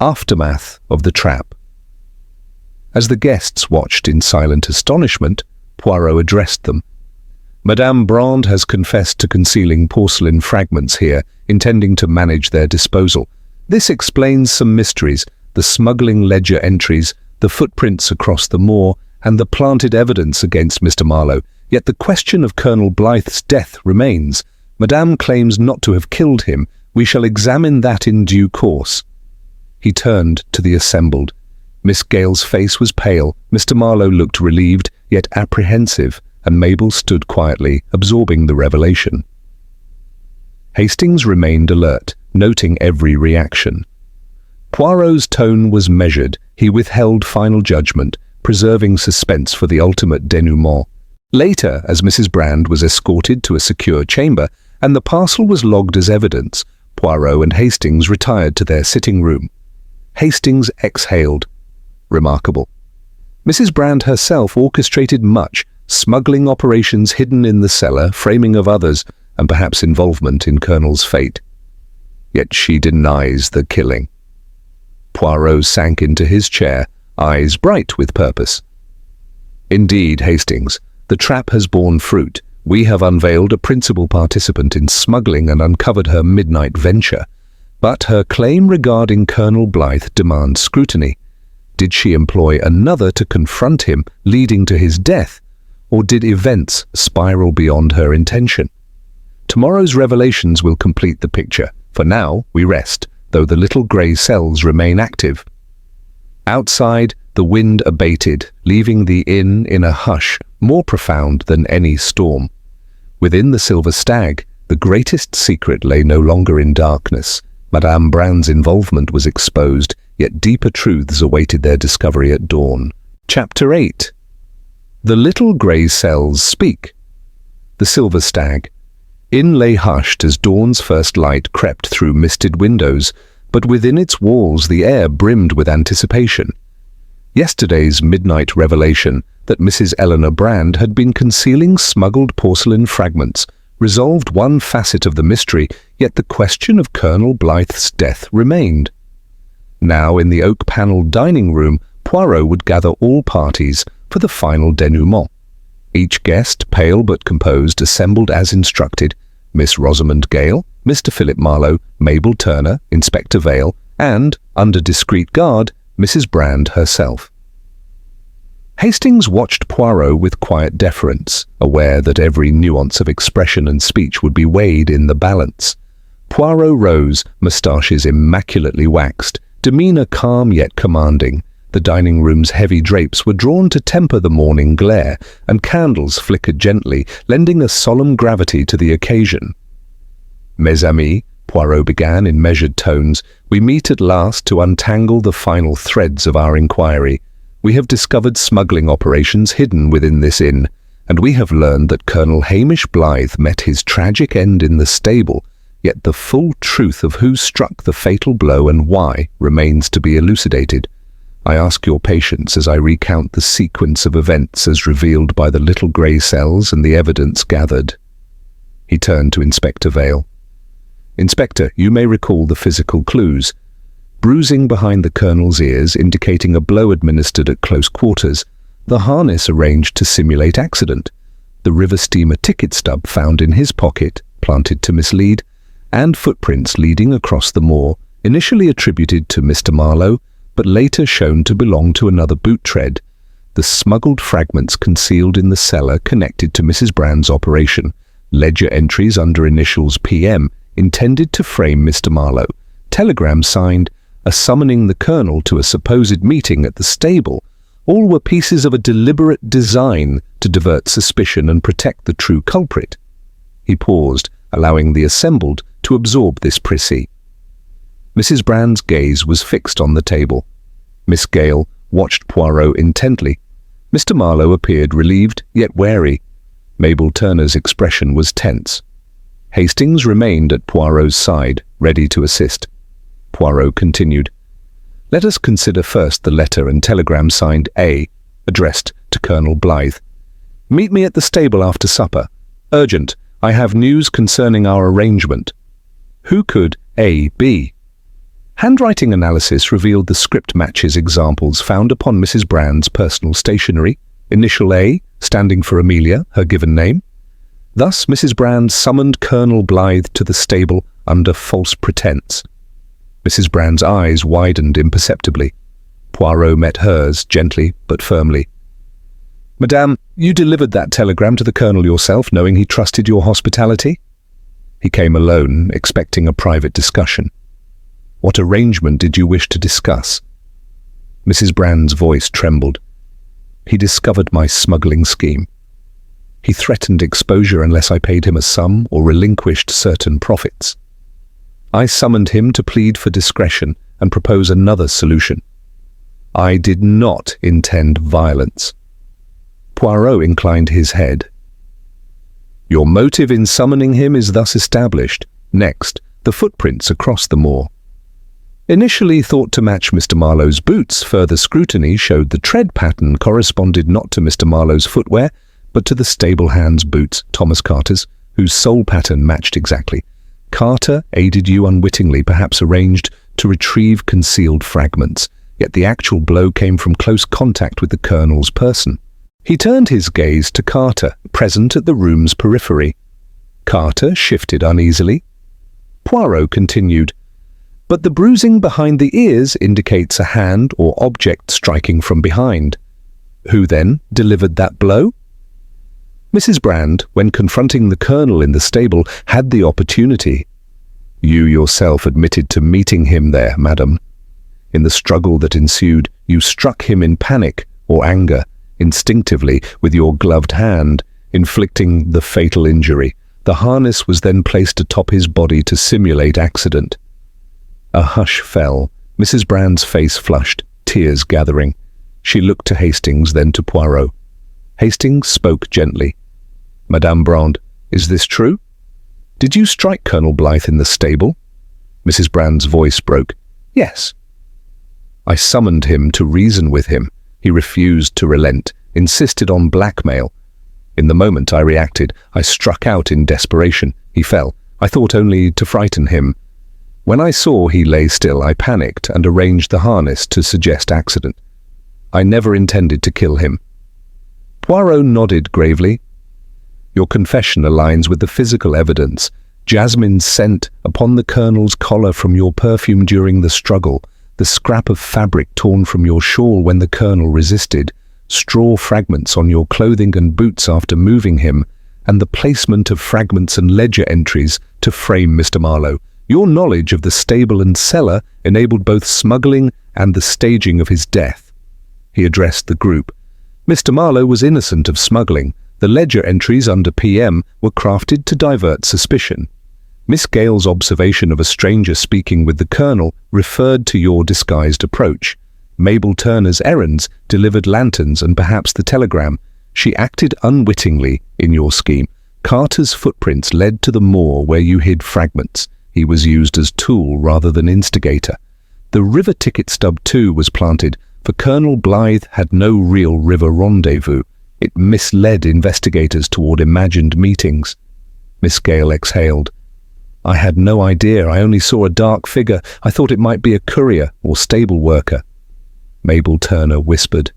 Aftermath of the trap. As the guests watched in silent astonishment, Poirot addressed them. Madame Brand has confessed to concealing porcelain fragments here, intending to manage their disposal. This explains some mysteries, the smuggling ledger entries, the footprints across the moor, and the planted evidence against Mr. Marlowe. Yet the question of Colonel Blythe's death remains. Madame claims not to have killed him. We shall examine that in due course. He turned to the assembled. Miss Gale's face was pale. Mr. Marlowe looked relieved, yet apprehensive, and Mabel stood quietly, absorbing the revelation. Hastings remained alert, noting every reaction. Poirot's tone was measured. He withheld final judgment, preserving suspense for the ultimate denouement. Later, as Mrs. Brand was escorted to a secure chamber, and the parcel was logged as evidence, Poirot and Hastings retired to their sitting room. Hastings exhaled. Remarkable. Mrs. Brand herself orchestrated much, smuggling operations hidden in the cellar, framing of others, and perhaps involvement in Colonel's fate. Yet she denies the killing. Poirot sank into his chair, eyes bright with purpose. Indeed, Hastings, the trap has borne fruit. We have unveiled a principal participant in smuggling and uncovered her midnight venture. But her claim regarding Colonel Blythe demands scrutiny. Did she employ another to confront him, leading to his death? Or did events spiral beyond her intention? Tomorrow's revelations will complete the picture. For now, we rest, though the little grey cells remain active. Outside, the wind abated, leaving the inn in a hush more profound than any storm. Within the Silver Stag, the greatest secret lay no longer in darkness. Madame Brand's involvement was exposed, yet deeper truths awaited their discovery at dawn. Chapter 8. The little grey cells speak. The Silver Stag. Inn lay hushed as dawn's first light crept through misted windows, but within its walls the air brimmed with anticipation. Yesterday's midnight revelation that Mrs. Eleanor Brand had been concealing smuggled porcelain fragments resolved one facet of the mystery, Yet the question of Colonel Blythe's death remained. Now, in the oak-panelled dining room, Poirot would gather all parties for the final denouement. Each guest, pale but composed, assembled as instructed: Miss Rosamond Gale, Mr. Philip Marlowe, Mabel Turner, Inspector Vale, and, under discreet guard, Mrs. Brand herself. Hastings watched Poirot with quiet deference, aware that every nuance of expression and speech would be weighed in the balance. Poirot rose, moustaches immaculately waxed, demeanour calm yet commanding. The dining room's heavy drapes were drawn to temper the morning glare, and candles flickered gently, lending a solemn gravity to the occasion. "Mes amis," Poirot began in measured tones, "we meet at last to untangle the final threads of our inquiry. We have discovered smuggling operations hidden within this inn, and we have learned that Colonel Hamish Blythe met his tragic end in the stable, yet the full truth of who struck the fatal blow and why remains to be elucidated. I ask your patience as I recount the sequence of events as revealed by the little grey cells and the evidence gathered." He turned to Inspector Vale. "Inspector, you may recall the physical clues. Bruising behind the Colonel's ears indicating a blow administered at close quarters, the harness arranged to simulate accident, the river steamer ticket stub found in his pocket, planted to mislead, and footprints leading across the moor, initially attributed to Mr. Marlowe, but later shown to belong to another boot tread, the smuggled fragments concealed in the cellar connected to Mrs. Brand's operation, ledger entries under initials PM intended to frame Mr. Marlowe, telegram signed, a summoning the Colonel to a supposed meeting at the stable. All were pieces of a deliberate design to divert suspicion and protect the true culprit. He paused, allowing the assembled to absorb this précis. Mrs. Brand's gaze was fixed on the table. Miss Gale watched Poirot intently. Mr. Marlowe appeared relieved, yet wary. Mabel Turner's expression was tense. Hastings remained at Poirot's side, ready to assist. Poirot continued, "Let us consider first the letter and telegram signed A, addressed to Colonel Blythe. Meet me at the stable after supper. Urgent. I have news concerning our arrangement." Who could A be? Handwriting analysis revealed the script matches examples found upon Mrs. Brand's personal stationery, initial A, standing for Amelia, her given name. Thus, Mrs. Brand summoned Colonel Blythe to the stable under false pretense. Mrs. Brand's eyes widened imperceptibly. Poirot met hers, gently but firmly. "Madame, you delivered that telegram to the Colonel yourself, knowing he trusted your hospitality?" He came alone, expecting a private discussion. "What arrangement did you wish to discuss?" Mrs. Brand's voice trembled. "He discovered my smuggling scheme. He threatened exposure unless I paid him a sum or relinquished certain profits. I summoned him to plead for discretion and propose another solution. I did not intend violence." Poirot inclined his head. "Your motive in summoning him is thus established. Next, the footprints across the moor. Initially thought to match Mr. Marlowe's boots, further scrutiny showed the tread pattern corresponded not to Mr. Marlowe's footwear, but to the stable hand's boots, Thomas Carter's, whose sole pattern matched exactly. Carter aided you unwittingly, perhaps arranged to retrieve concealed fragments, yet the actual blow came from close contact with the Colonel's person." He turned his gaze to Carter, present at the room's periphery. Carter shifted uneasily. Poirot continued, "But the bruising behind the ears indicates a hand or object striking from behind. Who then delivered that blow?" Mrs. Brand, when confronting the Colonel in the stable, had the opportunity. "You yourself admitted to meeting him there, madam. In the struggle that ensued, you struck him in panic or anger, instinctively, with your gloved hand, inflicting the fatal injury. The harness was then placed atop his body to simulate accident." A hush fell. Mrs. Brand's face flushed, tears gathering. She looked to Hastings, then to Poirot. Hastings spoke gently. "Madame Brand, is this true? Did you strike Colonel Blythe in the stable?" Mrs. Brand's voice broke. "Yes." "I summoned him to reason with him. He refused to relent, insisted on blackmail. In the moment I reacted, I struck out in desperation. He fell. I thought only to frighten him. When I saw he lay still, I panicked and arranged the harness to suggest accident. I never intended to kill him." Poirot nodded gravely. "Your confession aligns with the physical evidence. Jasmine's scent upon the Colonel's collar from your perfume during the struggle, the scrap of fabric torn from your shawl when the Colonel resisted, straw fragments on your clothing and boots after moving him, and the placement of fragments and ledger entries to frame Mr. Marlowe. Your knowledge of the stable and cellar enabled both smuggling and the staging of his death." He addressed the group. "Mr. Marlowe was innocent of smuggling. The ledger entries under PM were crafted to divert suspicion. Miss Gale's observation of a stranger speaking with the Colonel referred to your disguised approach. Mabel Turner's errands delivered lanterns and perhaps the telegram. She acted unwittingly in your scheme. Carter's footprints led to the moor where you hid fragments. He was used as tool rather than instigator. The river ticket stub too was planted, for Colonel Blythe had no real river rendezvous. It misled investigators toward imagined meetings." Miss Gale exhaled. "I had no idea. I only saw a dark figure. I thought it might be a courier or stable worker." Mabel Turner whispered.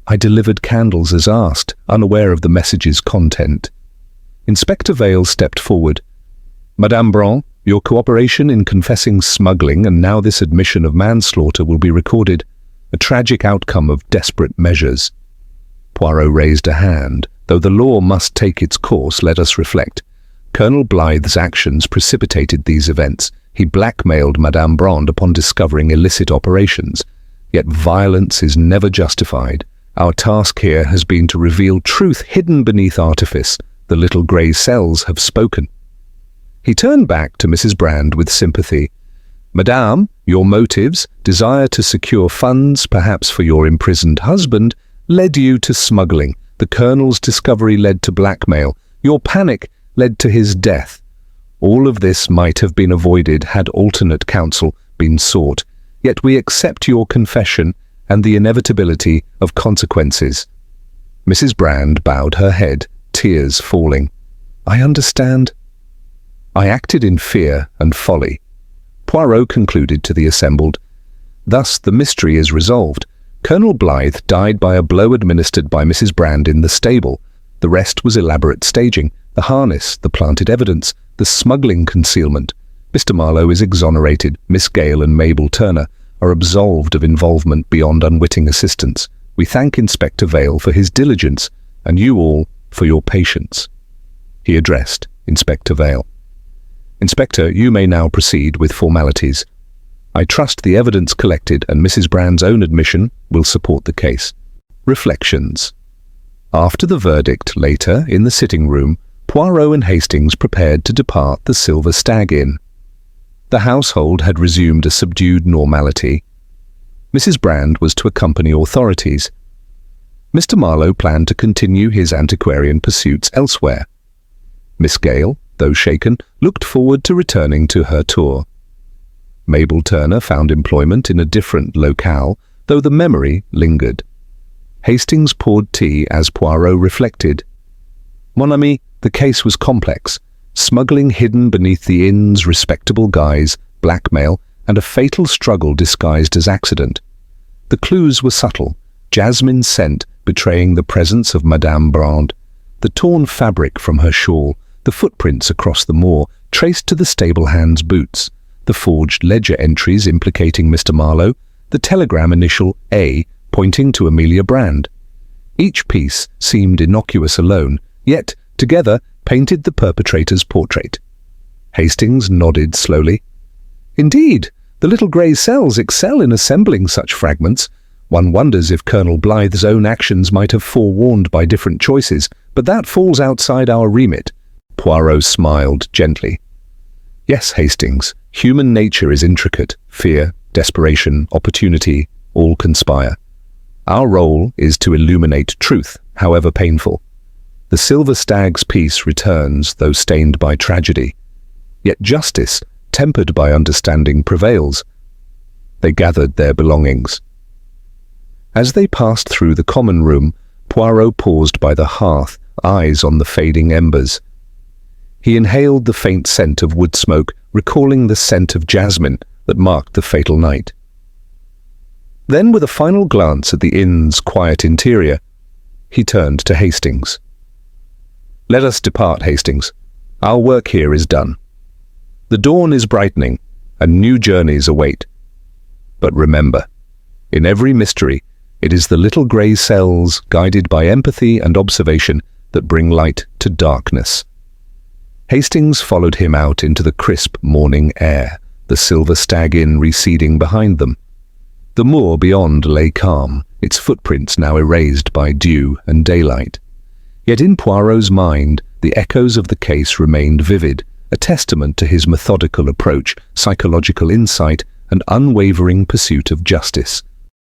"I delivered candles as asked, unaware of the message's content." Inspector Vale stepped forward. "Madame Brand, your cooperation in confessing smuggling and now this admission of manslaughter will be recorded. A tragic outcome of desperate measures." Poirot raised a hand. "Though the law must take its course, let us reflect. Colonel Blythe's actions precipitated these events. He blackmailed Madame Brand upon discovering illicit operations. Yet violence is never justified. Our task here has been to reveal truth hidden beneath artifice. The little grey cells have spoken." He turned back to Mrs. Brand with sympathy. "Madame, your motives, desire to secure funds, perhaps for your imprisoned husband, led you to smuggling. The Colonel's discovery led to blackmail. Your panic led to his death. All of this might have been avoided had alternate counsel been sought. Yet we accept your confession and the inevitability of consequences." Mrs. Brand bowed her head, tears falling. "I understand. I acted in fear and folly." Poirot concluded to the assembled. "Thus the mystery is resolved. Colonel Blythe died by a blow administered by Mrs. Brand in the stable. The rest was elaborate staging, the harness, the planted evidence, the smuggling concealment. Mr. Marlowe is exonerated. Miss Gale and Mabel Turner are absolved of involvement beyond unwitting assistance. We thank Inspector Vale for his diligence, and you all for your patience." He addressed Inspector Vale. "Inspector, you may now proceed with formalities. I trust the evidence collected and Mrs. Brand's own admission will support the case." Reflections. After the verdict later, in the sitting room, Poirot and Hastings prepared to depart the Silver Stag Inn. The household had resumed a subdued normality. Mrs. Brand was to accompany authorities. Mr. Marlowe planned to continue his antiquarian pursuits elsewhere. Miss Gale, though shaken, looked forward to returning to her tour. Mabel Turner found employment in a different locale, though the memory lingered. Hastings poured tea as Poirot reflected. "Mon ami, the case was complex. Smuggling hidden beneath the inn's respectable guise, blackmail, and a fatal struggle disguised as accident. The clues were subtle. Jasmine's scent betraying the presence of Madame Brand, the torn fabric from her shawl, the footprints across the moor traced to the stable hand's boots, the forged ledger entries implicating Mr. Marlowe, the telegram initial A pointing to Amelia Brand. Each piece seemed innocuous alone, yet, together, painted the perpetrator's portrait." Hastings nodded slowly. "Indeed, the little grey cells excel in assembling such fragments. One wonders if Colonel Blythe's own actions might have forewarned by different choices, but that falls outside our remit." Poirot smiled gently. "Yes, Hastings, human nature is intricate. Fear, desperation, opportunity, all conspire. Our role is to illuminate truth, however painful. The Silver Stag's peace returns, though stained by tragedy. Yet justice, tempered by understanding, prevails." They gathered their belongings. As they passed through the common room, Poirot paused by the hearth, eyes on the fading embers. He inhaled the faint scent of wood smoke, recalling the scent of jasmine that marked the fatal night. Then, with a final glance at the inn's quiet interior, he turned to Hastings. "Let us depart, Hastings. Our work here is done. The dawn is brightening, and new journeys await. But remember, in every mystery, it is the little grey cells, guided by empathy and observation, that bring light to darkness." Hastings followed him out into the crisp morning air, the Silver Stag Inn receding behind them. The moor beyond lay calm, its footprints now erased by dew and daylight. Yet in Poirot's mind, the echoes of the case remained vivid, a testament to his methodical approach, psychological insight, and unwavering pursuit of justice.